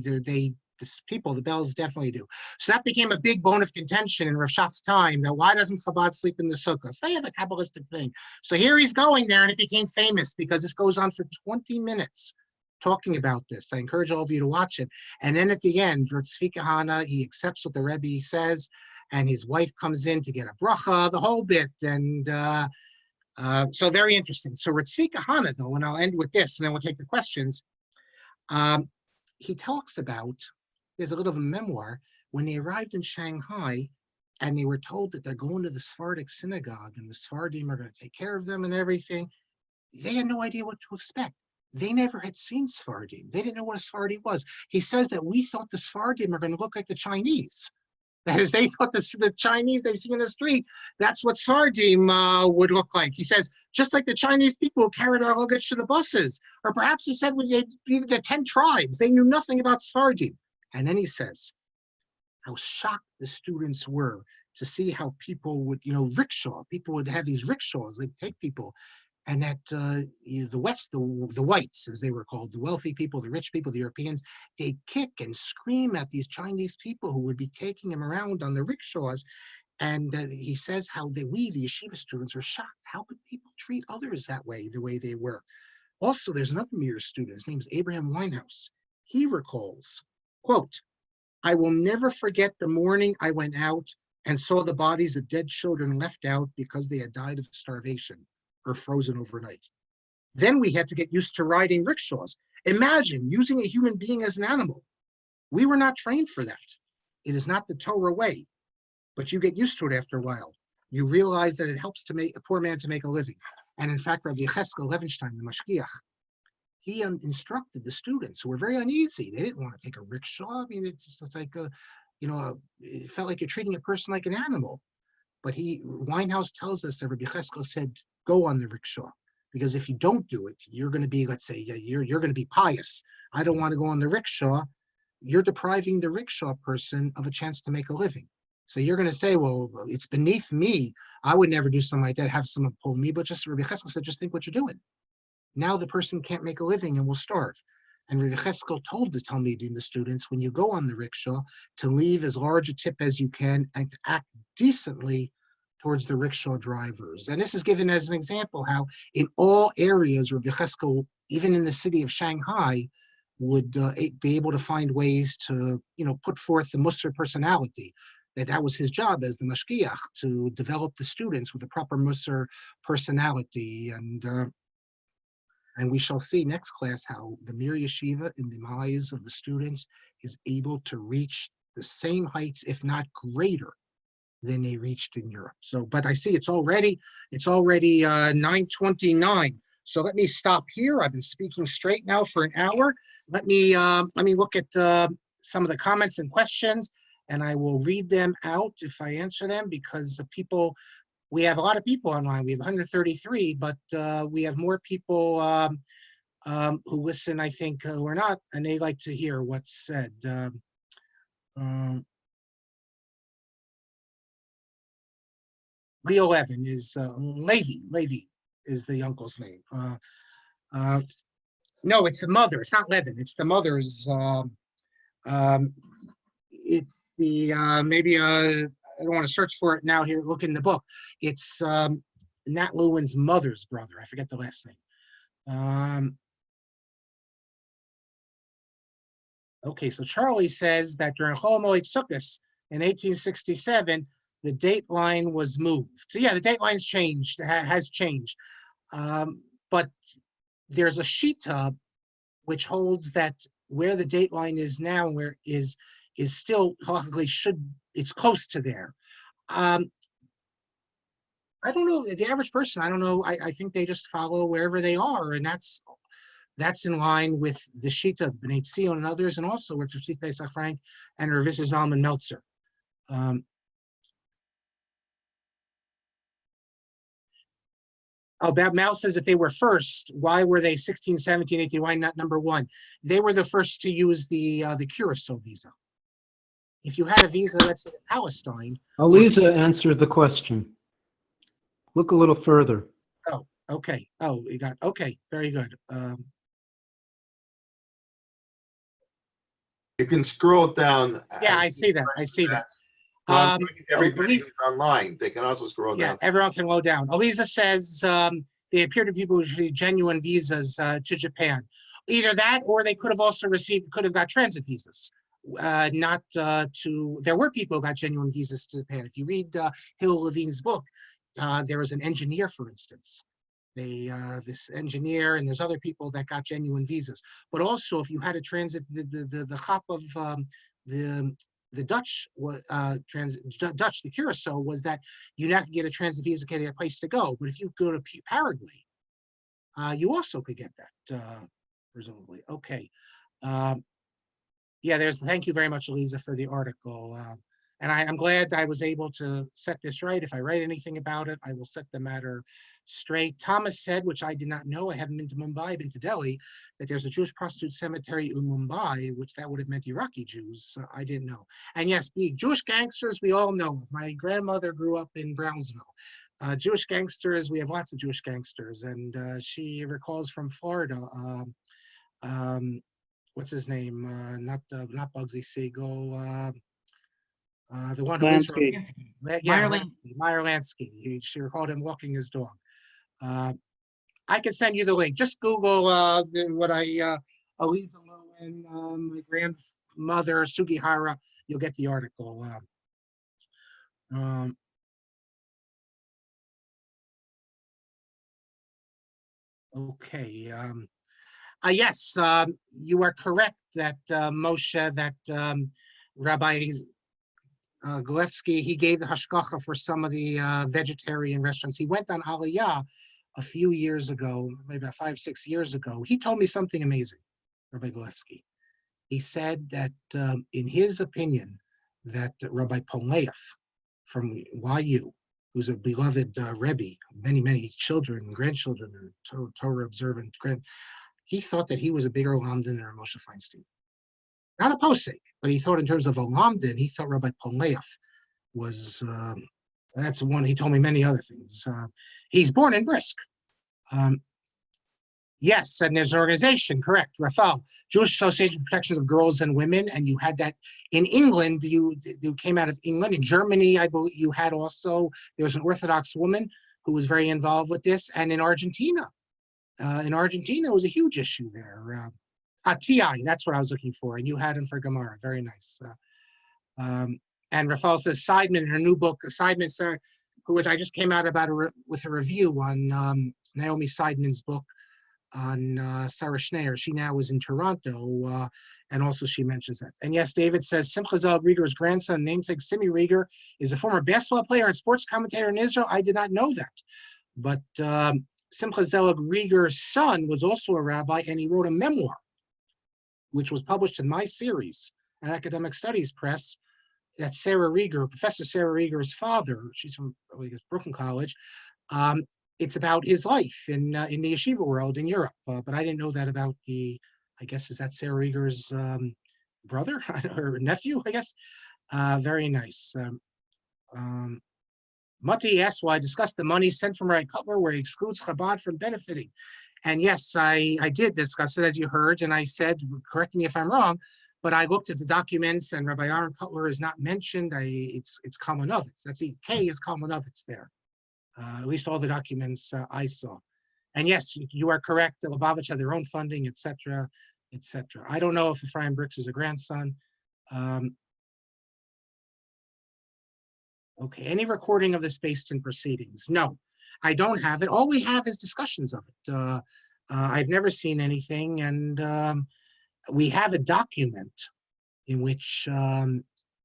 this people, the Bells definitely do. So that became a big bone of contention in Rav Shach's time, that why doesn't Chabad sleep in the sukkah? They have a Kabbalistic thing. So here he's going there, and it became famous because this goes on for 20 minutes talking about this. I encourage all of you to watch it. And then at the end, Tzvi Kahana, he accepts what the Rebbe says, and his wife comes in to get a bracha, the whole bit. And so very interesting. So Tzvi Kahana, though, and I'll end with this, and then we'll take the questions. He talks about, there's a little of a memoir, when they arrived in Shanghai and they were told that they're going to the Sephardic synagogue and the Sephardim are going to take care of them and everything. They had no idea what to expect. They never had seen Sephardim. They didn't know what a Sephardi was. He says that we thought the Sephardim are going to look like the Chinese. That is, they thought the Chinese they see in the street, that's what Sephardim would look like. He says, just like the Chinese people who carried our luggage to the buses. Or perhaps he said with the 10 tribes, they knew nothing about Sephardim. And then he says, how shocked the students were to see how people would, rickshaw, people would have these rickshaws, they'd take people, and that the West, the whites, as they were called, the wealthy people, the rich people, the Europeans, they'd kick and scream at these Chinese people who would be taking them around on the rickshaws. And he says how we, the yeshiva students, are shocked. How could people treat others that way, the way they were? Also, there's another Mir student, his name is Abraham Winehouse. He recalls, quote, I will never forget the morning I went out and saw the bodies of dead children left out because they had died of starvation or frozen overnight. Then we had to get used to riding rickshaws. Imagine using a human being as an animal. We were not trained for that. It is not the Torah way, but you get used to it after a while. You realize that it helps to make a poor man to make a living. And in fact, Rabbi Yecheskel Levenstein, the Mashgiach, he instructed the students who were very uneasy. They didn't want to take a rickshaw. I mean, it's like it felt like you're treating a person like an animal. But Winehouse tells us that Rabbi Yecheskel said, go on the rickshaw, because if you don't do it, you're going to be, let's say, you're going to be pious. I don't want to go on the rickshaw. You're depriving the rickshaw person of a chance to make a living. So you're going to say, well, it's beneath me. I would never do something like that, have someone pull me. But just Rabbi Yecheskel said, just think what you're doing. Now the person can't make a living and will starve. And Rabbi Yecheskel told the Talmidim, the students, when you go on the rickshaw, to leave as large a tip as you can and to act decently towards the rickshaw drivers. And this is given as an example how in all areas, Rabbi Yecheskel, even in the city of Shanghai, would be able to find ways to, put forth the Musar personality. That was his job as the mashgiach, to develop the students with a proper Musar personality. And we shall see next class how the Mir Yeshiva, in the eyes of the students, is able to reach the same heights, if not greater, than they reached in Europe. So, but I see it's already 9:29. So let me stop here. I've been speaking straight now for an hour. Let me look at some of the comments and questions, and I will read them out if I answer them, because we have a lot of people online. We have 133, but we have more people who listen, I think, who are not, and they like to hear what's said. Leo Levin is Levi. Levi is the uncle's name. No, it's the mother. It's not Levin. It's the mother's. It's the maybe I don't want to search for it now. Here, look in the book. It's Nat Lewin's mother's brother. I forget the last name. Okay, so Charlie says that during Chol Moed Sukkos in 1867, the date line was moved. So yeah, the date line's changed, has changed. But there's a shita which holds that where the date line is now, where is still halachically it's close to there. I don't know, the average person, I don't know, I think they just follow wherever they are, and that's in line with the shita of Bnei Tzion and others, and also with Rav Pesach Frank and Rav Zalman Meltzer. Bab Mao says if they were first, why were they 16, 17, 18? Why not number one? They were the first to use the Curacao visa. If you had a visa, let's say to Palestine.
Aliza answered the question. Look a little further.
Oh, okay. Oh, you got, okay, very good.
You can scroll down.
Yeah,
as
I
you
see that. I
press
see that.
everybody
Elise,
who's online, they can also scroll
yeah,
down.
everyone can load down. Elisa says they appear to be people with genuine visas to Japan. Either that, or they could have also could have got transit visas. Not to, there were people who got genuine visas to Japan. If you read Hill Levine's book, there was an engineer, for instance. This engineer, and there's other people that got genuine visas. But also, if you had a transit, the hop of the the Dutch Dutch, the Curacao, was that you have to get a transit visa to get a place to go. But if you go to Paraguay, you also could get that, presumably. Okay. Yeah, thank you very much, Elisa, for the article. And I'm glad I was able to set this right. If I write anything about it, I will set the matter straight. Thomas said, which I did not know, I haven't been to Mumbai, I've been to Delhi, that there's a Jewish prostitute cemetery in Mumbai, which that would have meant Iraqi Jews. I didn't know. And yes, the Jewish gangsters we all know of. My grandmother grew up in Brownsville. Jewish gangsters, we have lots of Jewish gangsters. And she recalls from Florida, what's his name? Not Bugsy Siegel. The one who is
Lansky.
yeah,
Meyer
Meyer Lansky. She recalled him walking his dog. I can send you the link. Just Google what Elisa Lowen, my grandmother Sugihara. You'll get the article. Okay. Yes, you are correct that Moshe, that Rabbi Golevsky, he gave the hashgacha for some of the vegetarian restaurants. He went on Aliyah a few years ago, maybe about 5-6 years ago. He told me something amazing, Rabbi Golevsky. He said that in his opinion, that Rabbi Polev from YU, who's a beloved Rebbe, many children and grandchildren are Torah observant, he thought that he was a bigger Lamdan than Moshe Feinstein. Not a posek, but he thought in terms of a Lamdan, he thought Rabbi Polev was, that's one, he told me many other things. He's born in Brisk. Yes, and there's an organization, correct, Rafal, Jewish Association for Protection of Girls and Women, and you had that in England, you came out of England. In Germany, I believe you had also, there was an Orthodox woman who was very involved with this, and in Argentina. It was a huge issue there. TI, that's what I was looking for, and you had him for Gemara, very nice. And Rafal says Seidman in her new book, Seidman, which I just came out about with a review on Naomi Seidman's book on Sarah Schneier. She now is in Toronto, and also she mentions that. And yes, David says Simcha Zelig Rieger's grandson, namesake Simi Rieger, is a former basketball player and sports commentator in Israel. I did not know that, but Simcha Zelig Rieger's son was also a rabbi, and he wrote a memoir, which was published in my series at Academic Studies Press. That's Sarah Rieger, Professor Sarah Rieger's father. She's from Brooklyn College. It's about his life in the yeshiva world in Europe, but I didn't know that about I guess, is that Sarah Rieger's brother or nephew, I guess? Very nice. Mati asks, well, I discussed the money sent from Rabbi Cutler where he excludes Chabad from benefiting. And yes, I did discuss it, as you heard, and I said, correct me if I'm wrong, but I looked at the documents and Rabbi Aaron Cutler is not mentioned. It's Kalmanovitz. That's K is Kalmanovitz there. At least all the documents I saw. And yes, you are correct. The Lubavitch had their own funding, etc., etc. I don't know if Ephraim Brooks is a grandson. Okay, any recording of the Spaced-in proceedings? No, I don't have it. All we have is discussions of it. I've never seen anything, and we have a document in which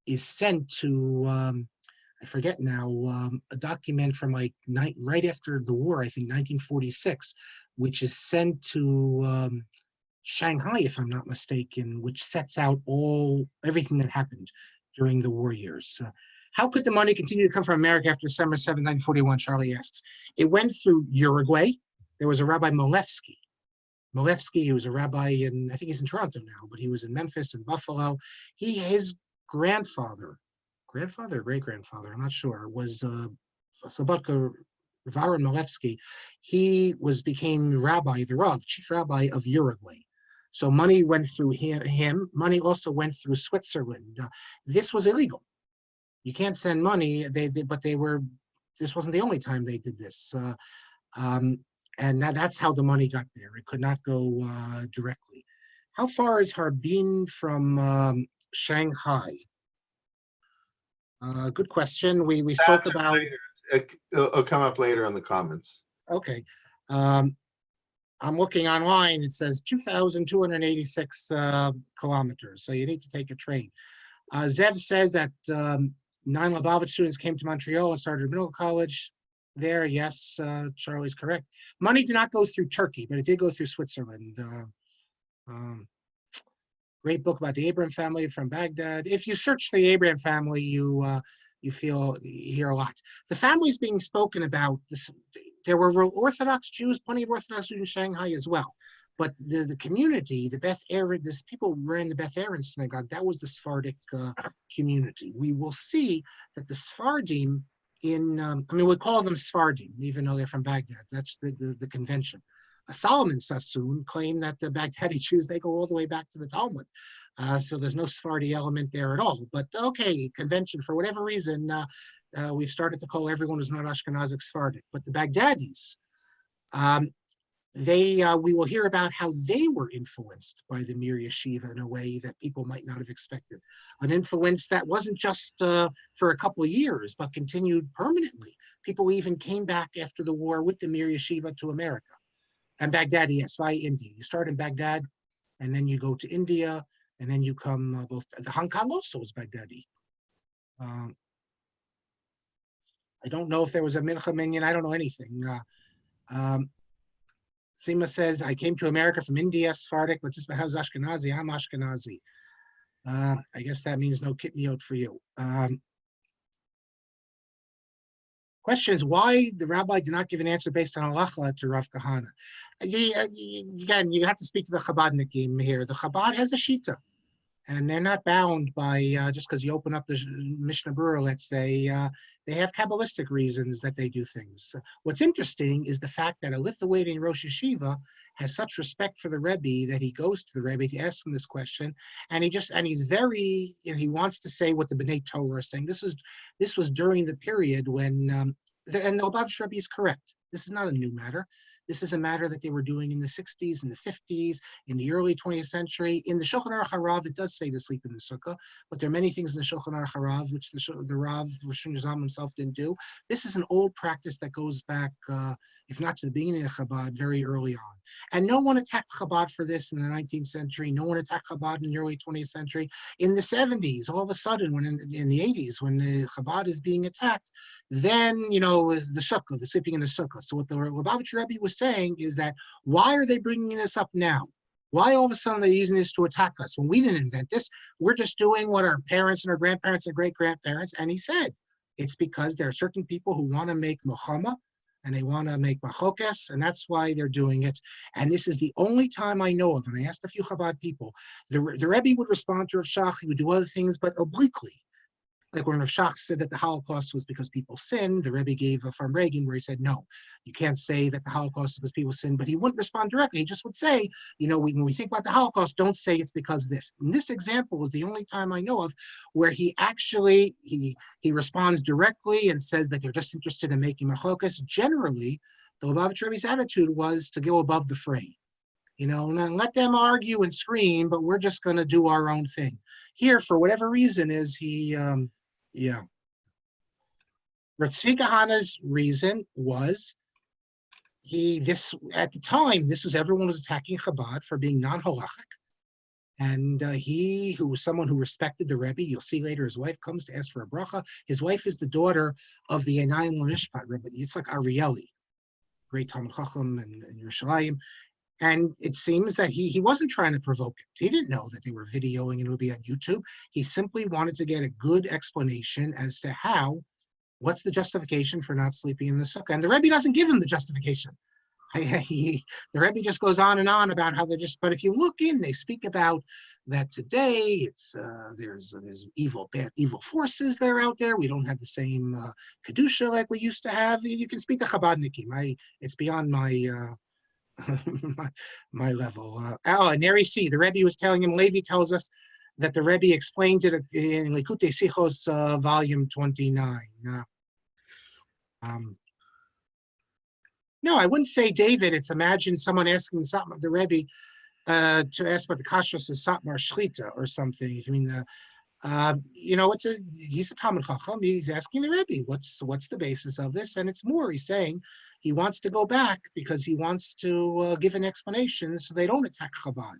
is sent to, I forget now, a document from like right after the war, I think 1946, which is sent to Shanghai, if I'm not mistaken, which sets out everything that happened during the war years. How could the money continue to come from America after December 7, 1941, Charlie asks. It went through Uruguay. There was a Rabbi Molevsky. Molevsky, who was a rabbi I think he's in Toronto now, but he was in Memphis and Buffalo. His grandfather or great-grandfather, I'm not sure, was Sabatka Varon Molevsky. He became rabbi, the Rav, chief rabbi of Uruguay. So money went through him. Money also went through Switzerland. This was illegal. You can't send money. But they were. This wasn't the only time they did this. And that's how the money got there. It could not go directly. How far is Harbin from Shanghai? Good question. We spoke about.
It'll come up later in the comments.
Okay. I'm looking online. It says 2,286 kilometers. So you need to take a train. Zev says that 9 Lubavitch students came to Montreal and started middle college there. Yes, Charlie's correct. Money did not go through Turkey, but it did go through Switzerland. Great book about the Abraham family from Baghdad. If you search the Abraham family, you hear a lot. The families being spoken about, there were Orthodox Jews, plenty of Orthodox Jews in Shanghai as well. But the community, the Beth Aaron, this people ran the Beth Aaron synagogue. That was the Sephardic community. We will see that the Sephardim we call them Sephardim, even though they're from Baghdad. That's the convention. Solomon Sassoon claimed that the Baghdadi Jews, they go all the way back to the Talmud. So there's no Sephardi element there at all. But okay, convention, for whatever reason, we've started to call everyone who's not Ashkenazic Sephardic. But the Baghdadis, we will hear about how they were influenced by the Mir Yeshiva in a way that people might not have expected. An influence that wasn't just for a couple of years, but continued permanently. People even came back after the war with the Mir Yeshiva to America. And Baghdad, yes, via India. You start in Baghdad, and then you go to India, and then you come both. The Hong Kong also was Baghdadi. I don't know if there was a Mincha Minyan. I don't know anything. Sima says, I came to America from India, Sephardic, but this how's Ashkenazi? I'm Ashkenazi. I guess that means no kitniot for you. Question is why the rabbi did not give an answer based on halacha to Rav Kahana. Again, you have to speak to the Chabadnikim here. The Chabad has a shita, and they're not bound by just because you open up the Mishnah Berurah, let's say, they have Kabbalistic reasons that they do things. What's interesting is the fact that a Lithuanian Rosh Yeshiva has such respect for the Rebbe that he goes to the Rebbe to ask him this question, and he's very, he wants to say what the B'nai Torah are saying. This was during the period when, and the Lubavitch Rebbe is correct. This is not a new matter. This is a matter that they were doing in the 60s, in the 50s, in the early 20th century. In the Shulchan Aruch HaRav, it does say to sleep in the sukkah, but there are many things in the Shulchan Aruch HaRav which the Rav Rosh Hashanah himself didn't do. This is an old practice that goes back, if not to the beginning of Chabad, very early on. And no one attacked Chabad for this in the 19th century. No one attacked Chabad in the early 20th century. In the 70s, all of a sudden, when in the 80s, when the Chabad is being attacked, then, the sukkah, the sleeping in the sukkah. So what the Lubavitch Rebbe was saying is that, why are they bringing this up now? Why all of a sudden are they using this to attack us? When we didn't invent this, we're just doing what our parents and our grandparents and great-grandparents, and he said, it's because there are certain people who want to make Muhammad, and they want to make machokes, and that's why they're doing it. And this is the only time I know of, and I asked a few Chabad people, the Rebbe would respond to Rav Shach, he would do other things, but obliquely. Like when Rav Shach said that the Holocaust was because people sinned, the Rebbe gave a from Reagan where he said, no, you can't say that the Holocaust is because people sinned, but he wouldn't respond directly. He just would say, when we think about the Holocaust, don't say it's because this. And this example was the only time I know of where he actually, he responds directly and says that they're just interested in making machlokas. Generally, the Lubavitch Rebbe's attitude was to go above the fray. And let them argue and scream, but we're just going to do our own thing. Here, for whatever reason, is Rav Tzvi Kahana's reason was at the time, everyone was attacking Chabad for being non-halachic. And he, who was someone who respected the Rebbe, you'll see later his wife comes to ask for a bracha. His wife is the daughter of the Einayim L'Mishpat Rebbe. It's like Arieli, great Talmud Chacham and Yerushalayim. And it seems that he wasn't trying to provoke it. He didn't know that they were videoing and it would be on YouTube. He simply wanted to get a good explanation as to what's the justification for not sleeping in the sukkah. And the Rebbe doesn't give him the justification. The Rebbe just goes on and on about how but if you look in, they speak about that today, there's evil forces that are out there. We don't have the same Kedusha like we used to have. You can speak to Chabadnikim. It's beyond my my level. And Neri C. The Rebbe was telling him. Levi tells us that the Rebbe explained it in Likutei Sichos, volume 29. No, I wouldn't say David. It's imagine someone asking something of the Rebbe to ask about the kashrus of Satmar Shlita or something. I mean, he's a Talmud Chacham. He's asking the Rebbe, what's the basis of this? And it's more. He's saying he wants to go back because he wants to give an explanation so they don't attack Chabad.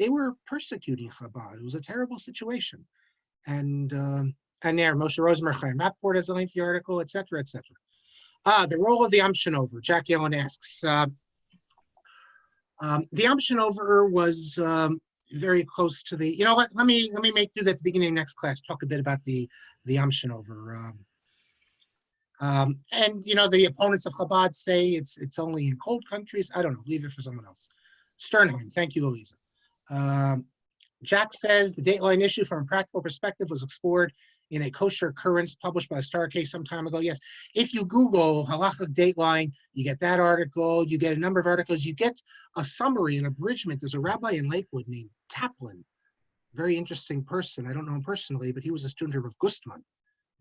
They were persecuting Chabad. It was a terrible situation. And there, Moshe Rosenberg, Chaim Rapport has a lengthy article, etc., etc. The role of the Amshinover. Jack Yellen asks. The Amshinover was very close to the. You know what? Let me make do that at the beginning of next class. Talk a bit about the Amshinover. And the opponents of Chabad say it's only in cold countries. I don't know. Leave it for someone else. Sternheim. Thank you, Louisa. Jack says the dateline issue from a practical perspective was explored in a kosher occurrence published by Star Case some time ago. Yes, if you Google halachic dateline, you get that article, you get a number of articles, you get a summary, an abridgment. There's a rabbi in Lakewood named Taplin, very interesting person. I don't know him personally, but he was a student of Gustman.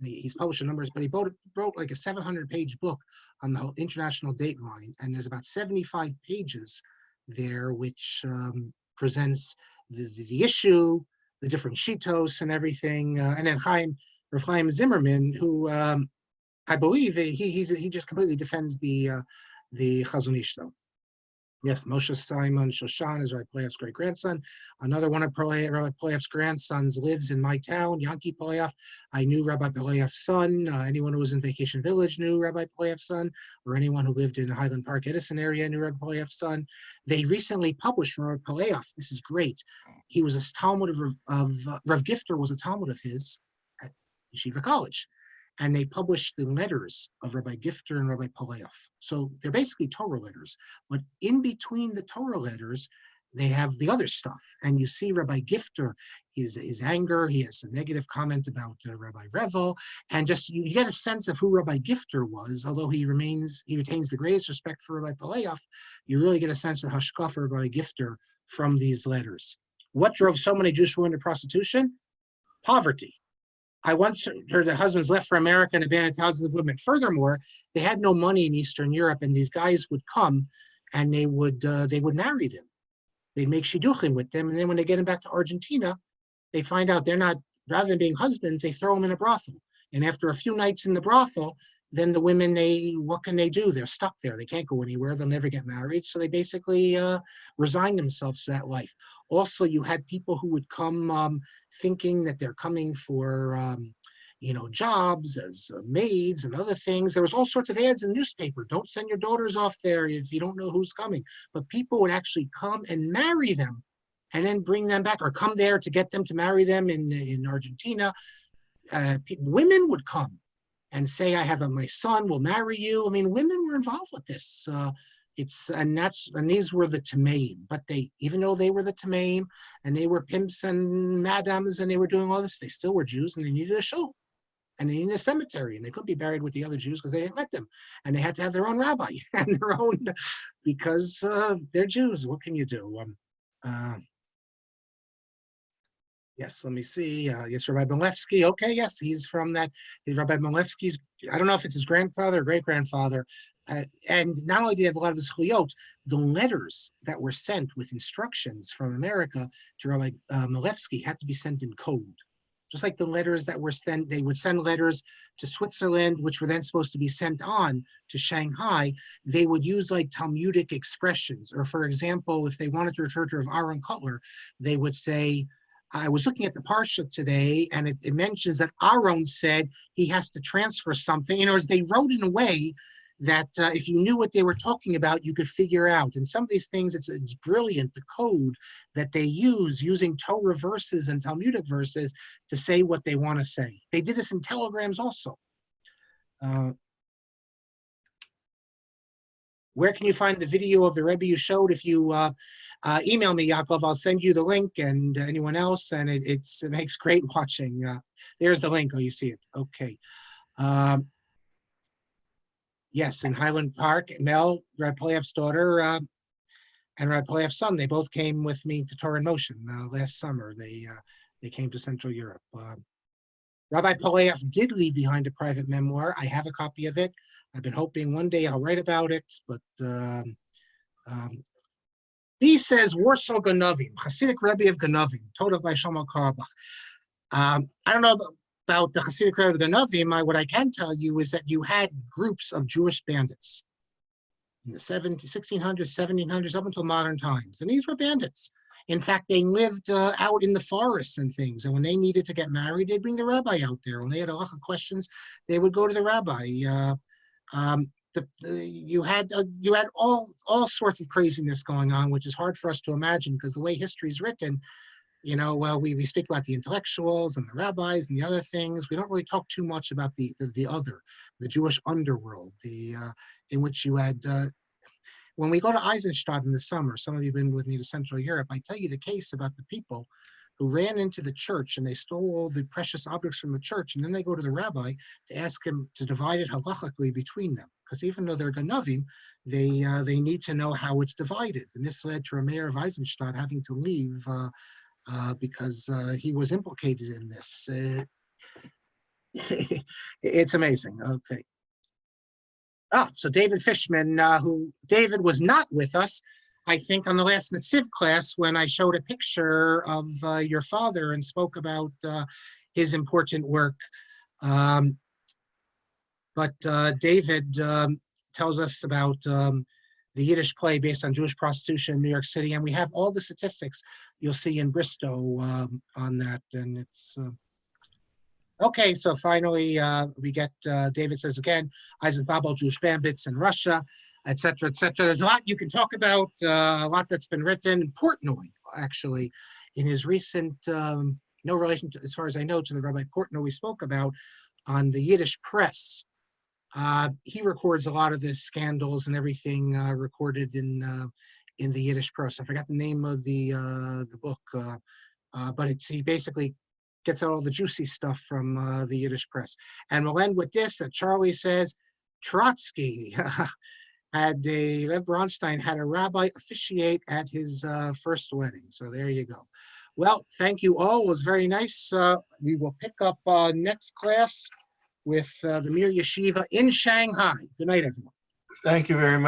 He's published a number, but he wrote like a 700-page book on the whole international dateline, and there's about 75 pages there, which presents the issue, the different shitos and everything, and then Rav Chaim Zimmerman, who I believe he just completely defends the Chazon Ish though. Yes, Moshe Simon Shoshan is Rabbi Polyaf's great grandson. Another one of Rabbi Polyaf's grandsons lives in my town, Yanki Polyaf. I knew Rabbi Polyaf's son. Anyone who was in Vacation Village knew Rabbi Polyaf's son, or anyone who lived in Highland Park, Edison area knew Rabbi Polyaf's son. They recently published from Rabbi Polyaf. This is great. He was a Talmud of Rav Gifter was a Talmud of his at Yeshiva College. And they published the letters of Rabbi Gifter and Rabbi Polyaf. So they're basically Torah letters. But in between the Torah letters, they have the other stuff. And you see Rabbi Gifter, his anger, he has a negative comment about Rabbi Revel, and just you get a sense of who Rabbi Gifter was, although he retains the greatest respect for Rabbi Polyaf. You really get a sense of hashkaf for Rabbi Gifter from these letters. What drove so many Jewish women to prostitution? Poverty. I once heard that husbands left for America and abandoned thousands of women. Furthermore, they had no money in Eastern Europe, and these guys would come and they would marry them. They'd make shidduchim with them, and then when they get them back to Argentina, they find out they're not, rather than being husbands, they throw them in a brothel. And after a few nights in the brothel, then the women, what can they do? They're stuck there. They can't go anywhere. They'll never get married. So they basically resign themselves to that life. Also, you had people who would come thinking that they're coming for, jobs as maids and other things. There was all sorts of ads in the newspaper. Don't send your daughters off there if you don't know who's coming. But people would actually come and marry them and then bring them back, or come there to get them to marry them in Argentina. Women would come and say, my son will marry you. I mean, women were involved with this. And these were the Tameim, but even though they were the Tameim and they were pimps and madams and they were doing all this, they still were Jews, and they needed a shul and they needed a cemetery, and they couldn't be buried with the other Jews because they didn't let them, and they had to have their own rabbi and their own, because they're Jews. What can you do? Yes, let me see. Yes, Rabbi Milevsky. Okay, yes, he's from that. Rabbi Milevsky's, I don't know if it's his grandfather or great-grandfather. And not only did he have a lot of the zchuyot, the letters that were sent with instructions from America to Rabbi Milevsky had to be sent in code. Just like the letters that were sent, they would send letters to Switzerland, which were then supposed to be sent on to Shanghai. They would use like Talmudic expressions. Or for example, if they wanted to refer to Rav Aaron Kotler, they would say, I was looking at the Parsha today, and it mentions that Aaron said he has to transfer something. In other words, they wrote in a way that if you knew what they were talking about, you could figure out. And some of these things, it's brilliant, the code that they use, using Torah verses and Talmudic verses to say what they want to say. They did this in telegrams also. Where can you find the video of the Rebbe you showed? If you email me, Yaakov, I'll send you the link, and anyone else, and it makes great watching. There's the link. Oh, you see it. Okay. Yes, in Highland Park, Mel, Rabbi Polyaf's daughter, and Rabbi Polev's son. They both came with me to Torah in Motion last summer. They came to Central Europe. Rabbi Polev did leave behind a private memoir. I have a copy of it. I've been hoping one day I'll write about it, but he says Warsaw Ganovim, Hasidic Rebbe of Ganovim, told by Shlomo Carlebach. I don't know about the Hasidic Rebbe of Ganovim. What I can tell you is that you had groups of Jewish bandits in the 1600s, 1700s, up until modern times. And these were bandits. In fact, they lived out in the forests and things. And when they needed to get married, they'd bring the rabbi out there. When they had a lot of questions, they would go to the rabbi. You had all sorts of craziness going on, which is hard for us to imagine because the way history is written, we speak about the intellectuals and the rabbis and the other things. We don't really talk too much about the Jewish underworld, in which you had. When we go to Eisenstadt in the summer, some of you have been with me to Central Europe, I tell you the case about the people who ran into the church and they stole all the precious objects from the church, and then they go to the rabbi to ask him to divide it halachically between them. Because even though they're Ganovim, they need to know how it's divided. And this led to a mayor of Eisenstadt having to leave because he was implicated in this. It's amazing. Okay. So David Fishman, David was not with us, I think, on the last Netziv class when I showed a picture of your father and spoke about his important work. But David tells us about the Yiddish play based on Jewish prostitution in New York City, and we have all the statistics you'll see in Bristow on that, and it's... Okay, so finally, we get, David says again, Isaac Babel, Jewish bandits in Russia, et cetera, et cetera. There's a lot you can talk about, a lot that's been written. Portnoy, actually, in his recent, no relation, to, as far as I know, to the Rabbi Portnoy we spoke about on the Yiddish press. He records a lot of the scandals and everything recorded in the Yiddish press. I forgot the name of the book, but he basically gets out all the juicy stuff from the Yiddish press. And we'll end with this, that Charlie says, Trotsky Lev Bronstein had a rabbi officiate at his first wedding. So there you go. Well, thank you all. It was very nice. We will pick up next class with the Mir Yeshiva in Shanghai. Good night, everyone.
Thank you very much.